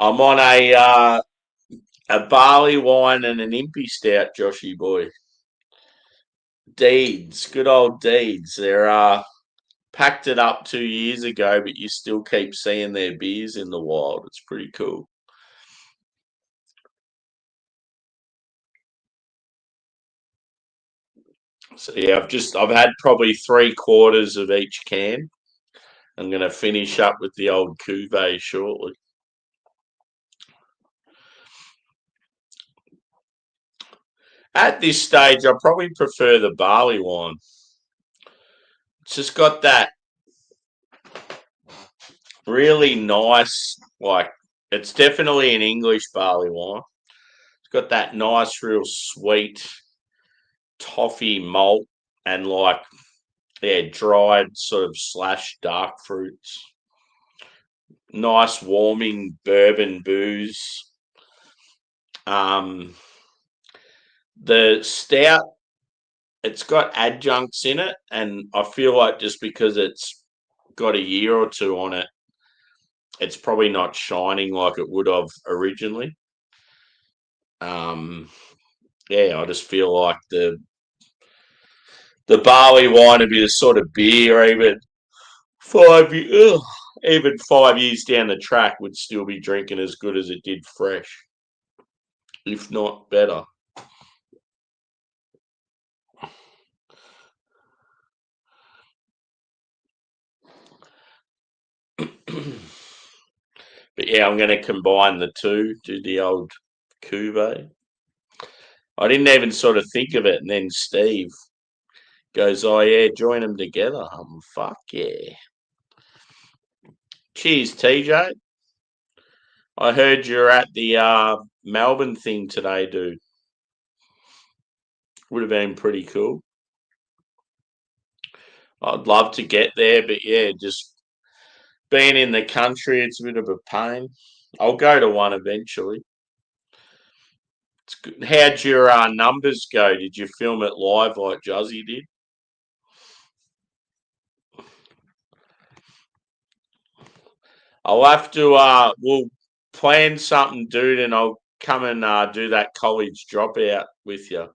I'm on a barley wine and an impy stout, Joshy boy. Deeds, good old Deeds. They're packed it up 2 years ago, but you still keep seeing their beers in the wild. It's pretty cool. So yeah, I've had probably 3/4 of each can. I'm going to finish up with the old cuvee shortly. At this stage, I probably prefer the barley wine. It's just got that really nice, like, it's definitely an English barley wine. It's got that nice, real sweet toffee malt and like, yeah, dried sort of slash dark fruits. Nice warming bourbon booze. Um, the stout, it's got adjuncts in it, and I feel like just because it's got a year or two on it, it's probably not shining like it would have originally. Um, yeah, I just feel like the barley wine would be the sort of beer even 5 years down the track would still be drinking as good as it did fresh, if not better. But yeah, I'm going to combine the two, do the old cuvee. I didn't even sort of think of it, and then Steve goes, "Oh yeah, join them together." Fuck yeah! Cheers, TJ. I heard you're at the Melbourne thing today, dude. Would have been pretty cool. I'd love to get there, but yeah, just being in the country, it's a bit of a pain. I'll go to one eventually. It's good. How'd your numbers go? Did you film it live like Juzzy did? I'll have to. We'll plan something, dude, and I'll come and do that college dropout with you.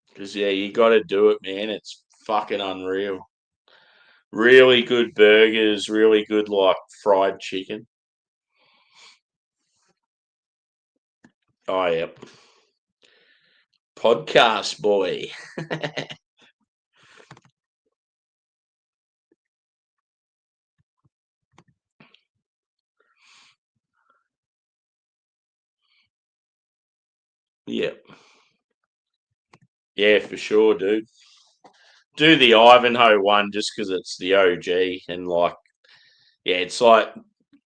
Because yeah, you got to do it, man. It's fucking unreal. Really good burgers, really good like fried chicken. Oh yep, podcast boy. Yep, yeah, for sure, dude. Do the Ivanhoe one just because it's the OG and like, yeah, it's like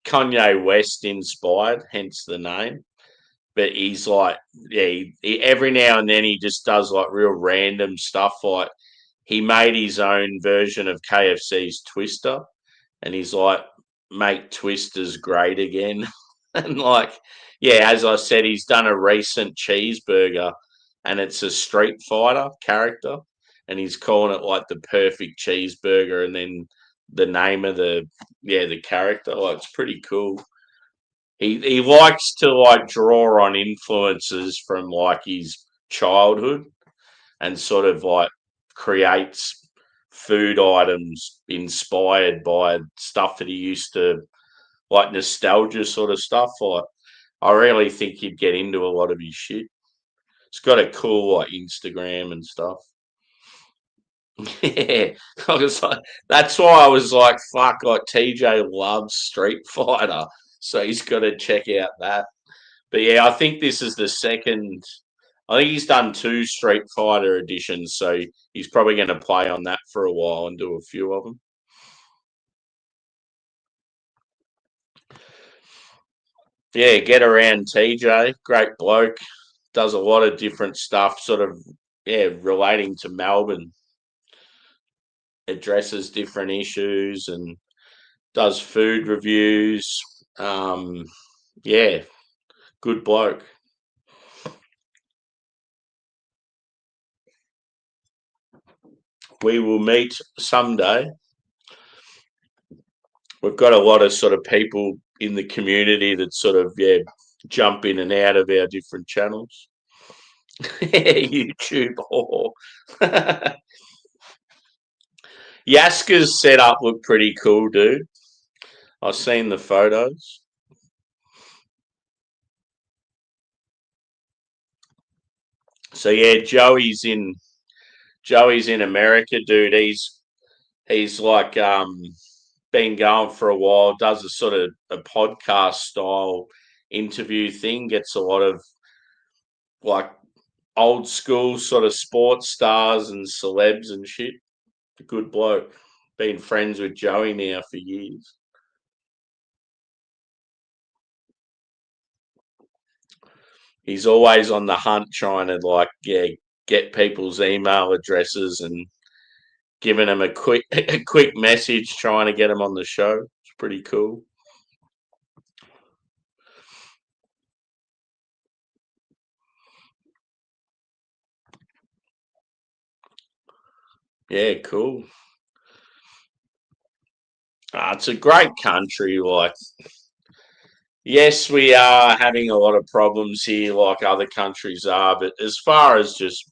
Kanye West inspired, hence the name. But he's like, yeah, every now and then he just does like real random stuff. Like he made his own version of KFC's Twister, and he's like, make Twisters great again. And like, yeah, as I said, he's done a recent cheeseburger, and it's a Street Fighter character, and he's calling it like the perfect cheeseburger, and then the name of the character. Like, it's pretty cool. He likes to like draw on influences from like his childhood and sort of like creates food items inspired by stuff that he used to like nostalgia sort of stuff. Like I really think you'd get into a lot of his shit. It's got a cool like Instagram and stuff. Yeah, I was like, that's why I was like, fuck, like TJ loves Street Fighter, so he's got to check out that. But yeah, I think this is the second. I think he's done two Street Fighter editions, so he's probably going to play on that for a while and do a few of them. Yeah, get around TJ, great bloke, does a lot of different stuff, sort of relating to Melbourne, addresses different issues and does food reviews. Um, yeah, good bloke. We will meet someday. We've got a lot of sort of people in the community that sort of jump in and out of our different channels. YouTube whore. Yaska's setup looked pretty cool, dude. I've seen the photos. So yeah, Joey's in America, dude. He's like been going for a while, does a sort of a podcast style interview thing, gets a lot of like old school sort of sports stars and celebs and shit. A good bloke. Been friends with Joey now for years. He's always on the hunt trying to get people's email addresses and giving them a quick a quick message trying to get them on the show. It's pretty cool. Yeah, cool. It's a great country. Like, yes, we are having a lot of problems here, like other countries are. But as far as just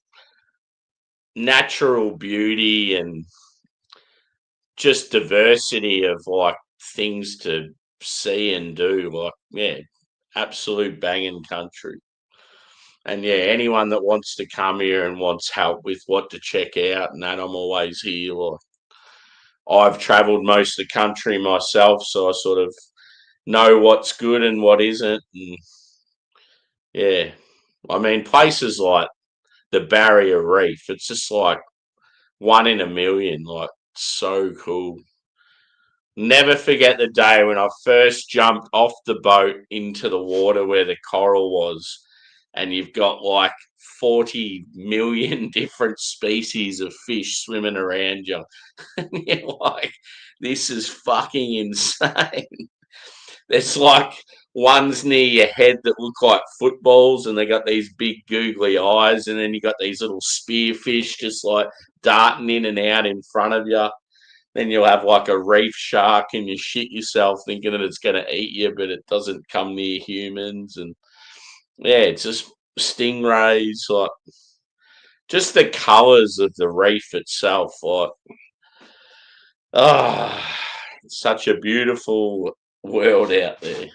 natural beauty and just diversity of like things to see and do, like, yeah, absolute banging country. And yeah, anyone that wants to come here and wants help with what to check out and that, I'm always here. Like, I've travelled most of the country myself, so I sort of know what's good and what isn't. And yeah, I mean, places like the Barrier Reef, it's just like one in a million. Like, so cool. Never forget the day when I first jumped off the boat into the water where the coral was, and you've got like 40 million different species of fish swimming around you. And you're like, this is fucking insane. There's like ones near your head that look like footballs, and they got these big googly eyes, and then you got these little spearfish just like darting in and out in front of you. Then you'll have like a reef shark, and you shit yourself thinking that it's going to eat you, but it doesn't come near humans. And yeah, it's just stingrays, like just the colours of the reef itself. Like, ah, such a beautiful world out there.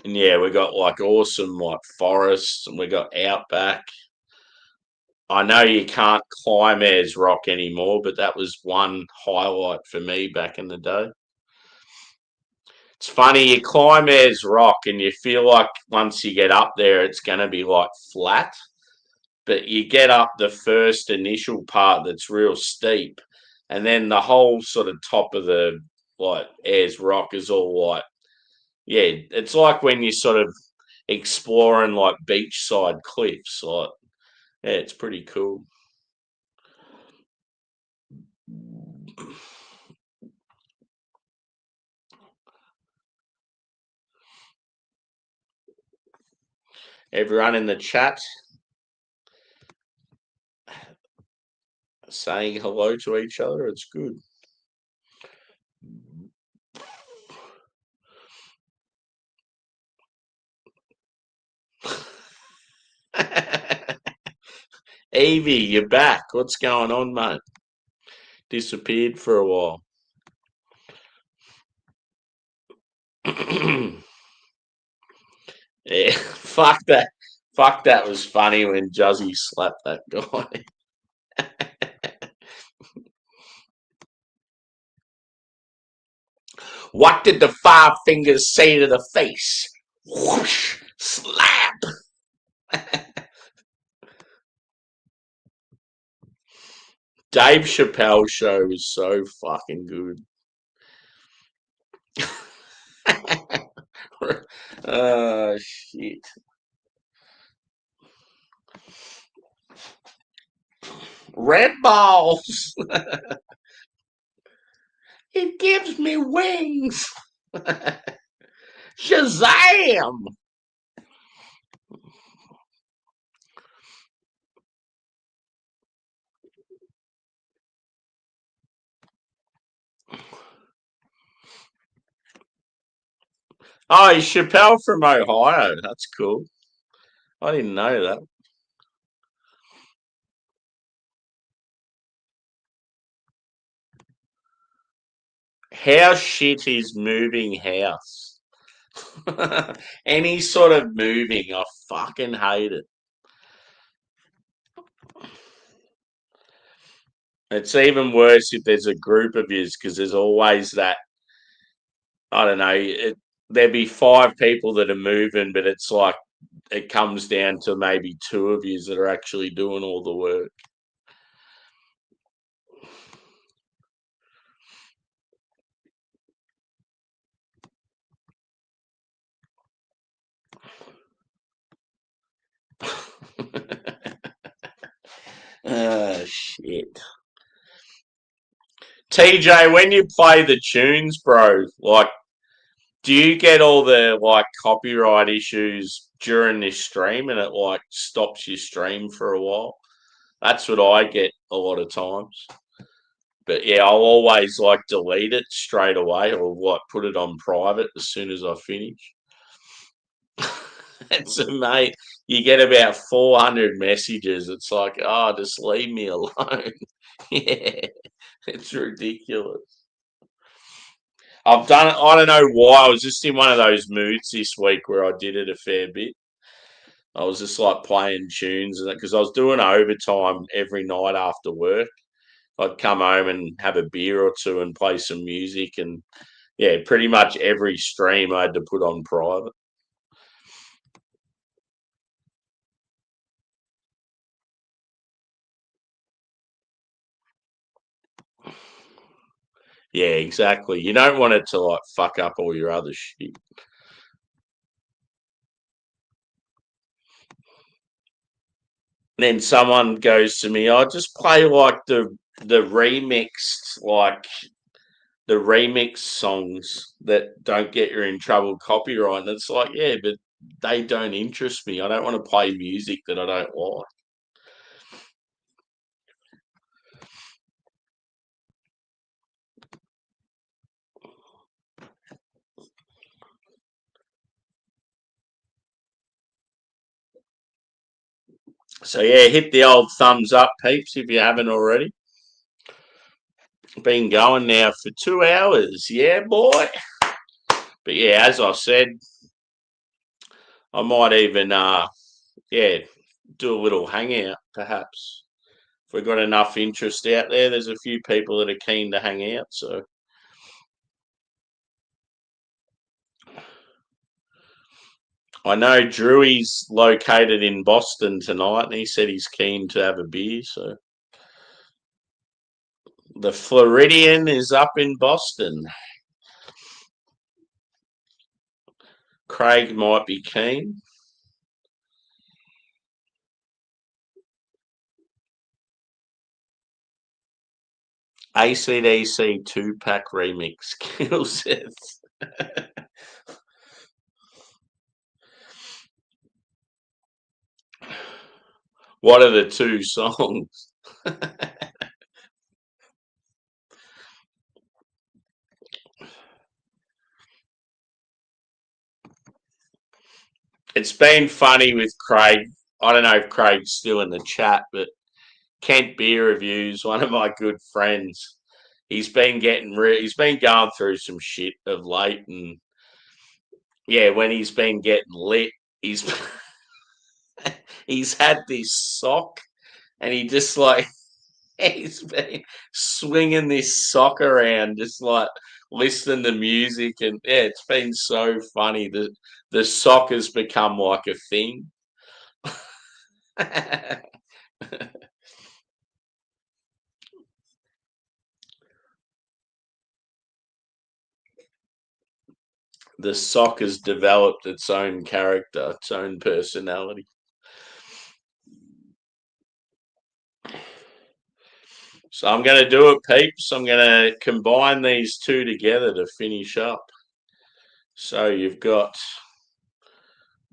And yeah, we got like awesome like forests, and we got outback. I know you can't climb Ayers Rock anymore, but that was one highlight for me back in the day. It's funny, you climb Ayers Rock and you feel like once you get up there, it's going to be like flat, but you get up the first initial part that's real steep, and then the whole sort of top of the like Ayers Rock is all like, yeah, it's like when you sort of exploring like beachside cliffs. Like, yeah, it's pretty cool. Everyone in the chat saying hello to each other. It's good. Evie, you're back. What's going on, mate? Disappeared for a while. Yeah, fuck that. Fuck that was funny when Juzzy slapped that guy. What did the five fingers say to the face? Whoosh! Slap! Dave Chappelle show is so fucking good. Oh shit. Red balls. It gives me wings. Shazam! Oh, he's Chappelle from Ohio. That's cool. I didn't know that. How shit is moving house? Any sort of moving, I fucking hate it. It's even worse if there's a group of yous because there's always that. I don't know. There'd be five people that are moving, but it's like it comes down to maybe two of yous that are actually doing all the work. Ah, shit. TJ, when you play the tunes, bro, like, do you get all the like copyright issues during this stream and it like stops your stream for a while? That's what I get a lot of times. But yeah, I'll always like delete it straight away or like put it on private as soon as I finish. It's a mate. You get about 400 messages. It's like, oh, just leave me alone. Yeah, it's ridiculous. I've done it. I don't know why. I was just in one of those moods this week where I did it a fair bit. I was just like playing tunes and because I was doing overtime every night after work. I'd come home and have a beer or two and play some music and yeah, pretty much every stream I had to put on private. Yeah, exactly. You don't want it to like fuck up all your other shit. And then someone goes to me, "I just play like the remixed like the remix songs that don't get you in trouble copyright." And it's like, yeah, but they don't interest me. I don't want to play music that I don't like. So yeah, hit the old thumbs up, peeps, if you haven't already. Been going now for 2 hours. Yeah, boy. But yeah, as I said, I might even yeah, do a little hangout perhaps. If we've got enough interest out there, there's a few people that are keen to hang out. So I know Drewy's located in Boston tonight, and he said he's keen to have a beer. So the Floridian is up in Boston. Craig might be keen. ACDC 2-pack remix. Kills it. What are the two songs? It's been funny with Craig. I don't know if Craig's still in the chat, but Kent Beer Reviews, one of my good friends, he's been going through some shit of late, and yeah, when he's been getting lit, he's he's had this sock, and he just like he's been swinging this sock around, just like listening to music, and yeah, it's been so funny that the sock has become like a thing. The sock has developed its own character, its own personality. So I'm going to do it, peeps. I'm going to combine these two together to finish up. So you've got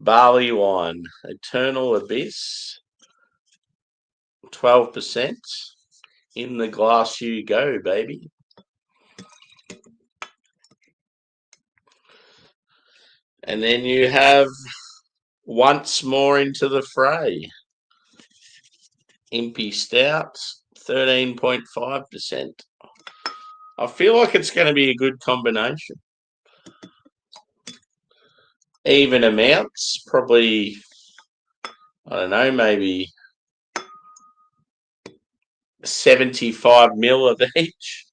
barley wine, Eternal Abyss, 12%. In the glass you go, baby. And then you have once more into the fray. Impy Stouts, 13.5%. I feel like it's going to be a good combination. Even amounts, probably, I don't know, maybe 75 mil of each.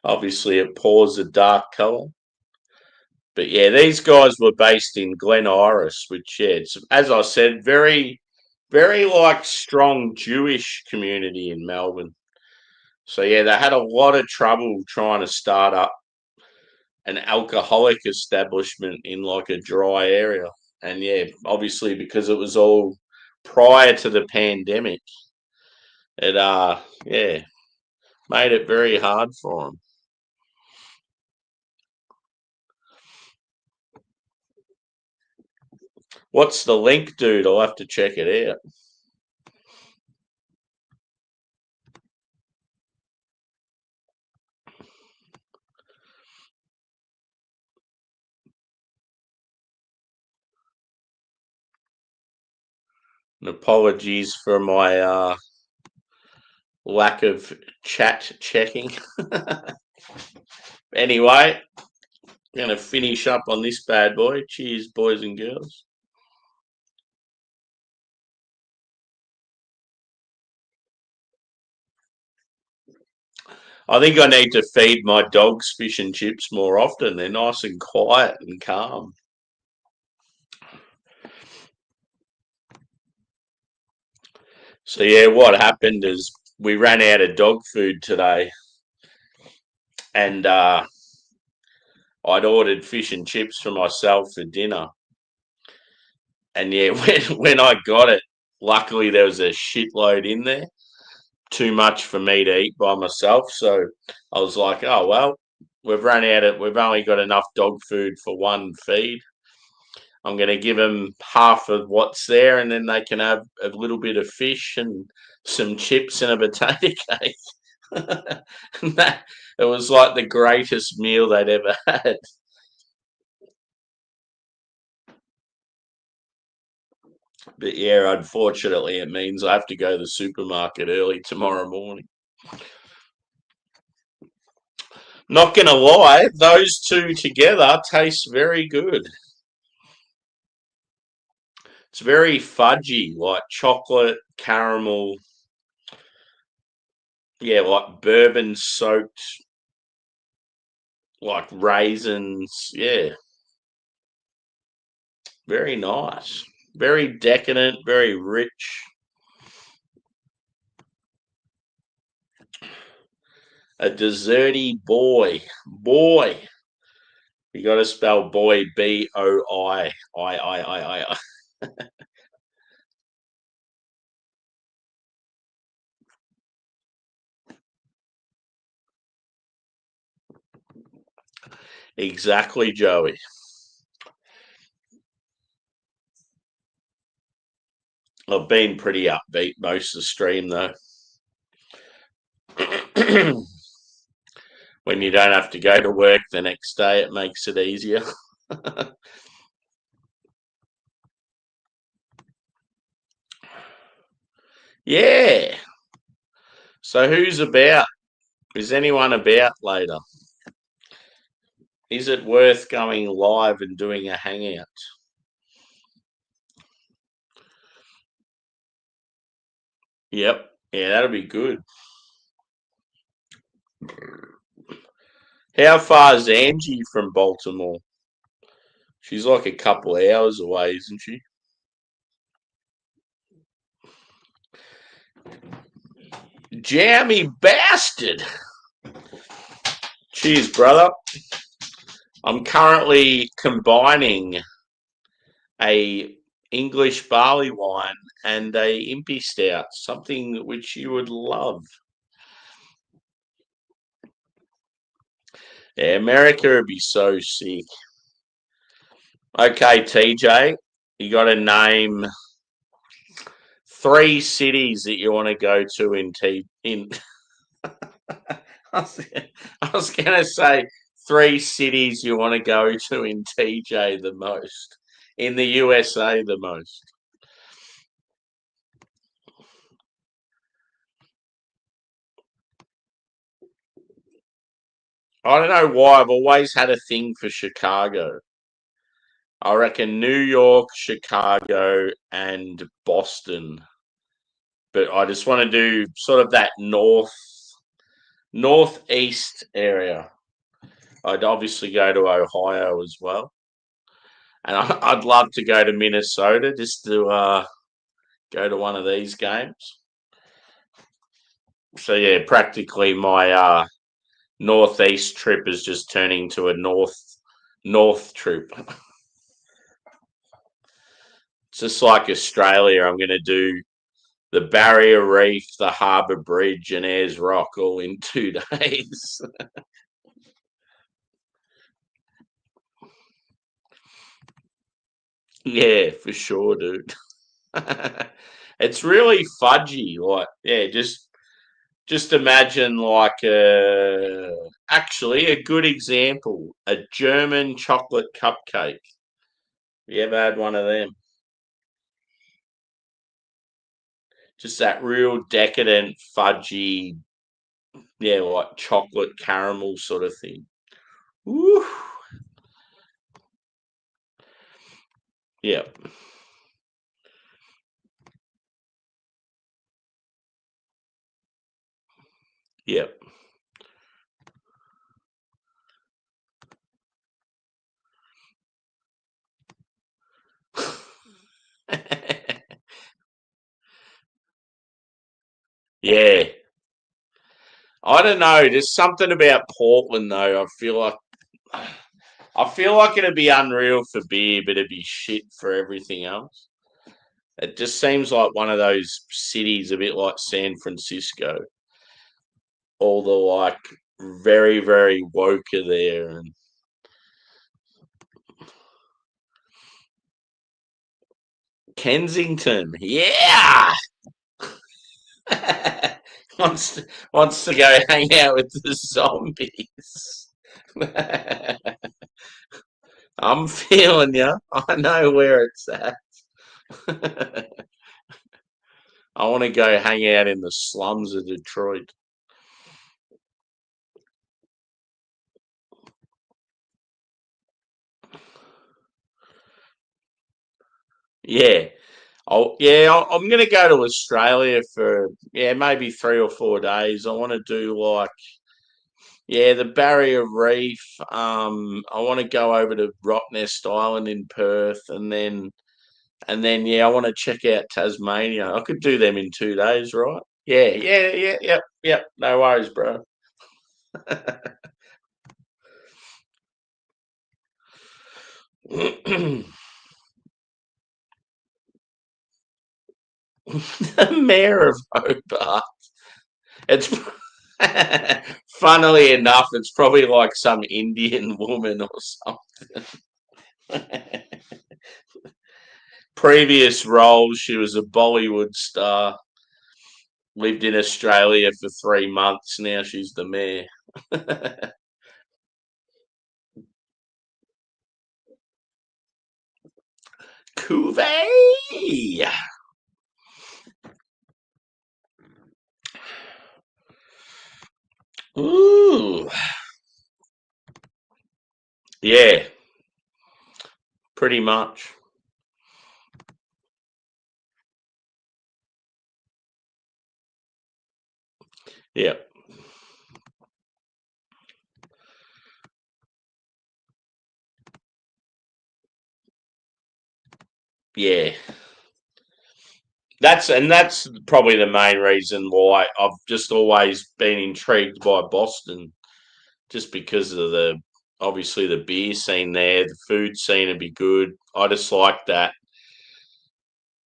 Obviously, it pours a dark colour. But yeah, these guys were based in Glen Iris, which, yeah, it's, as I said, very, very like strong Jewish community in Melbourne. So yeah, they had a lot of trouble trying to start up an alcoholic establishment in like a dry area. And yeah, obviously because it was all prior to the pandemic, it yeah, made it very hard for them. What's the link, dude? I'll have to check it out. And apologies for my lack of chat checking. Anyway, I'm going to finish up on this bad boy. Cheers, boys and girls. I think I need to feed my dogs fish and chips more often. They're nice and quiet and calm. So yeah, what happened is we ran out of dog food today, and I'd ordered fish and chips for myself for dinner. And yeah, when I got it, luckily there was a shitload in there, too much for me to eat by myself. So I was like, oh well, we've run out of, we've only got enough dog food for one feed. I'm going to give them half of what's there, and then they can have a little bit of fish and some chips and a potato cake. That, it was like the greatest meal they'd ever had. But yeah, unfortunately, it means I have to go to the supermarket early tomorrow morning. Not going to lie, those two together taste very good. It's very fudgy, like chocolate, caramel, yeah, like bourbon soaked, like raisins. Yeah, very nice. Very decadent, very rich. A desserty boy. Boy. You got to spell boy B-O-I. I. Exactly, Joey. I've been pretty upbeat most of the stream, though. When you don't have to go to work the next day, it makes it easier. Yeah. So who's about? Is anyone about later? Is it worth going live and doing a hangout? Yep. Yeah, that'll be good. How far is Angie from Baltimore? She's like a couple of hours away, isn't she? Jammy bastard. Cheers, brother. I'm currently combining a English barley wine and a impy stout, something which you would love. Yeah, America would be so sick. Okay, TJ, you got to name 3 cities that you want to go to in I was, I was going to say 3 cities you want to go to in TJ the most, in the USA the most. I don't know why. I've always had a thing for Chicago. I reckon New York, Chicago, and Boston. But I just want to do sort of that northeast area. I'd obviously go to Ohio as well, and I'd love to go to Minnesota just to go to one of these games. So yeah, practically my northeast trip is just turning to a north trip. It's just like Australia. I'm going to do the Barrier Reef, the Harbour Bridge, and Ayers Rock all in 2 days. Yeah, for sure, dude. It's really fudgy. Like, yeah, just imagine like actually a good example, a German chocolate cupcake. You ever had one of them? Just that real decadent, fudgy, yeah, like chocolate caramel sort of thing. Woo. Yep. Yep. Yeah. I don't know. There's something about Portland though. I feel like it'd be unreal for beer, but it'd be shit for everything else. It just seems like one of those cities, a bit like San Francisco. All the like very, very woke are there, and Kensington, yeah, wants to, wants to go hang out with the zombies. I'm feeling you. I know where it's at. I want to go hang out in the slums of Detroit. Yeah. I'm going to go to Australia for maybe 3 or 4 days. I want to do like the Barrier Reef. I want to go over to Rottnest Island in Perth, and then I want to check out Tasmania. I could do them in 2 days, right? Yeah, yeah, yeah, yep, yep. No worries, bro. The mayor of Hobart. It's funnily enough, it's probably like some Indian woman or something. Previous roles, she was a Bollywood star. Lived in Australia for 3 months. Now she's the mayor. Cuvée. Ooh, yeah, pretty much. Yeah, yeah. That's probably the main reason why I've just always been intrigued by Boston, just because of the obviously the beer scene there, the food scene would be good. I just like that.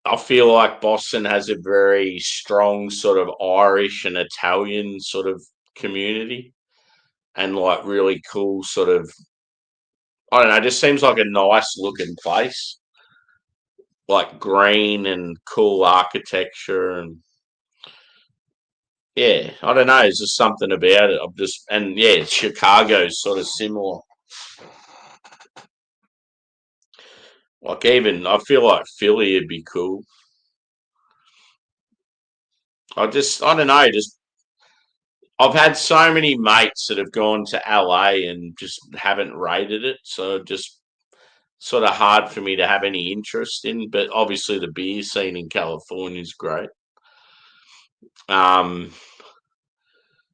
I feel like Boston has a very strong sort of Irish and Italian sort of community, and like really cool sort of, I don't know, it just seems like a nice looking place, like green and cool architecture, and yeah, I don't know. It's just something about it. And yeah, Chicago's sort of similar. Like even I feel like Philly would be cool. I don't know. Just I've had so many mates that have gone to LA and just haven't rated it, so just sort of hard for me to have any interest in. But obviously, the beer scene in California is great. Um,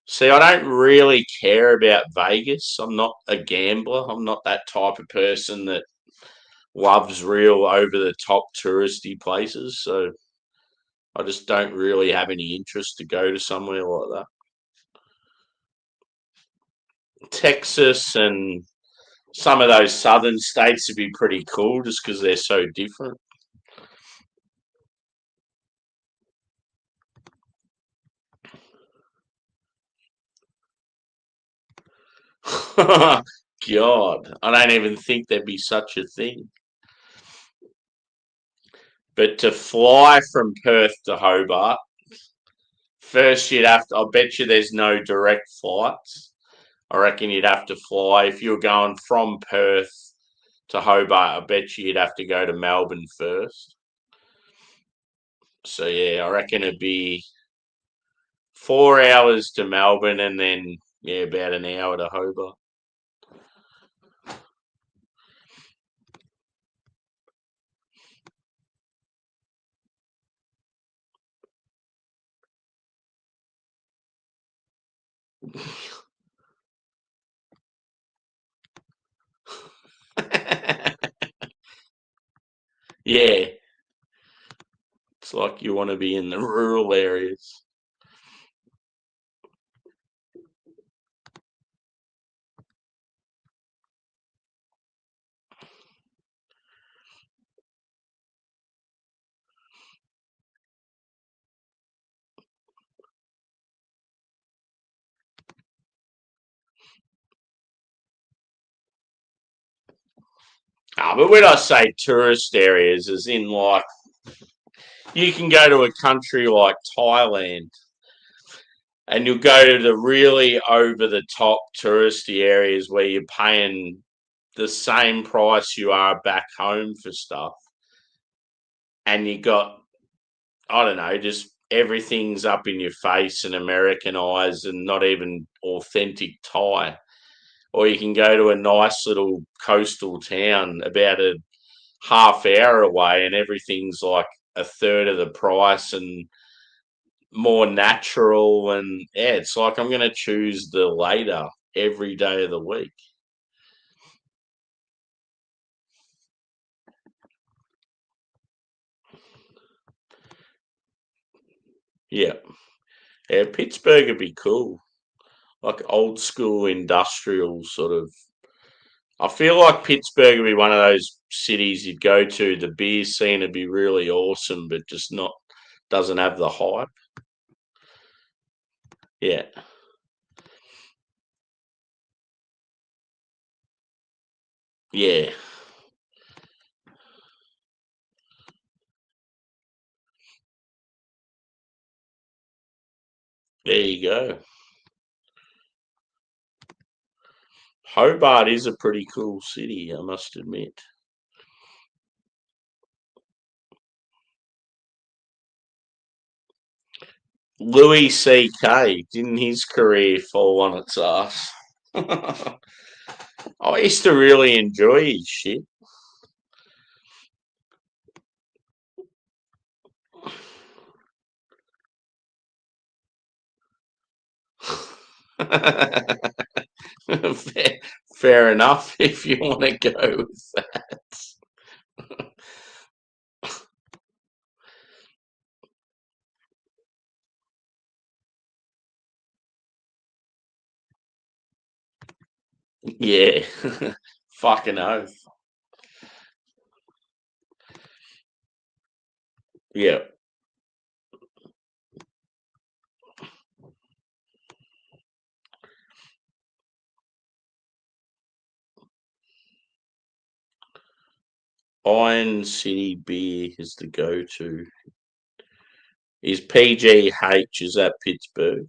See, I don't really care about Vegas. I'm not a gambler. I'm not that type of person that loves real over the top touristy places. So I just don't really have any interest to go to somewhere like that. Texas and some of those southern states would be pretty cool just because they're so different. God, I don't even think there'd be such a thing. But to fly from Perth to Hobart, first you'd have to, I bet you there's no direct flights. I reckon you'd have to fly. If you're going from Perth to Hobart, I bet you you'd have to go to Melbourne first. So yeah, I reckon it'd be 4 hours to Melbourne and then yeah, about an hour to Hobart. Yeah, it's like you want to be in the rural areas. But when I say tourist areas, as in like you can go to a country like Thailand and you'll go to the really over the top touristy areas where you're paying the same price you are back home for stuff. And you got, I don't know, just everything's up in your face and Americanized and not even authentic Thai. Or you can go to a nice little coastal town about a half hour away and everything's like a third of the price and more natural. And yeah, it's like I'm going to choose the later every day of the week. Yeah. Yeah, Pittsburgh would be cool. Like old school industrial sort of. I feel like Pittsburgh would be one of those cities you'd go to. The beer scene would be really awesome, but just not, doesn't have the hype. Yeah. Yeah. There you go. Hobart is a pretty cool city, I must admit. Louis C.K. Didn't his career fall on its ass? I used to really enjoy his shit. fair, fair enough if you want to go with that. Yeah, fucking oath. Yeah, Iron City beer is the go-to. Is PGH, is that Pittsburgh?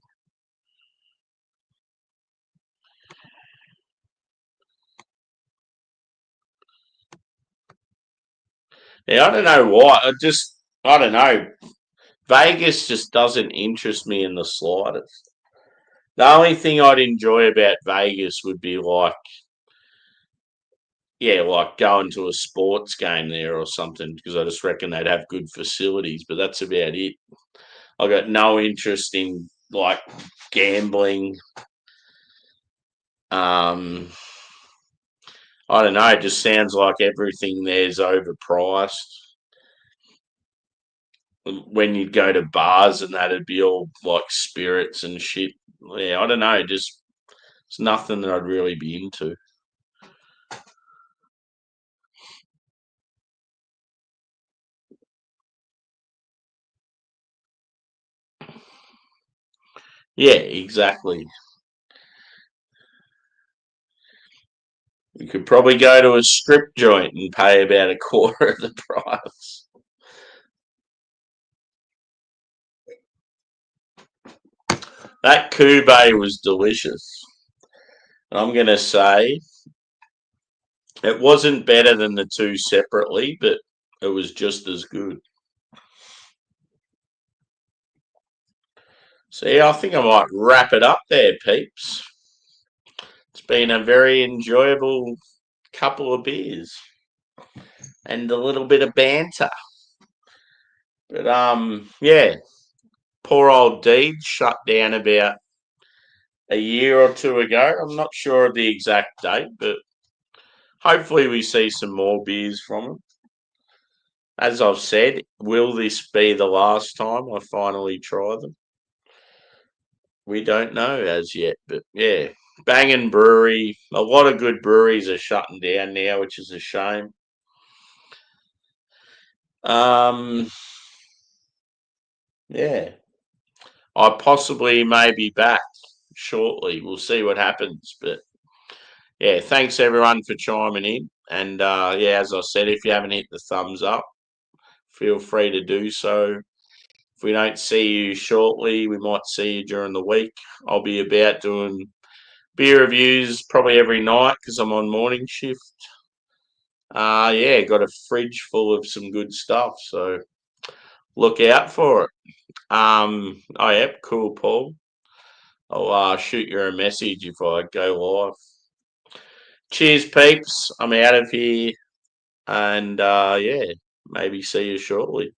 Yeah, I don't know why. I don't know. Vegas just doesn't interest me in the slightest. The only thing I'd enjoy about Vegas would be like, yeah, like going to a sports game there or something, because I just reckon they'd have good facilities, but that's about it. I got no interest in like gambling. I don't know. It just sounds like everything there's overpriced. When you'd go to bars and that'd be all like spirits and shit. Yeah, I don't know. Just it's nothing that I'd really be into. Yeah, exactly. You could probably go to a strip joint and pay about a quarter of the price. That Kobe was delicious. I'm going to say it wasn't better than the two separately, but it was just as good. So, yeah, I think I might wrap it up there, peeps. It's been a very enjoyable couple of beers and a little bit of banter. But yeah, poor old Deed shut down about a year or two ago. I'm not sure of the exact date, but hopefully we see some more beers from him. As I've said, will this be the last time I finally try them? We don't know as yet, but yeah, banging brewery. A lot of good breweries are shutting down now, which is a shame. Um, yeah, I possibly may be back shortly. We'll see what happens, but yeah, thanks everyone for chiming in. And yeah, as I said, if you haven't hit the thumbs up, feel free to do so. If we don't see you shortly, we might see you during the week. I'll be about doing beer reviews probably every night because I'm on morning shift. Yeah, got a fridge full of some good stuff, so look out for it. Oh yeah, cool, Paul. I'll shoot you a message if I go live. Cheers, peeps. I'm out of here, and yeah, maybe see you shortly.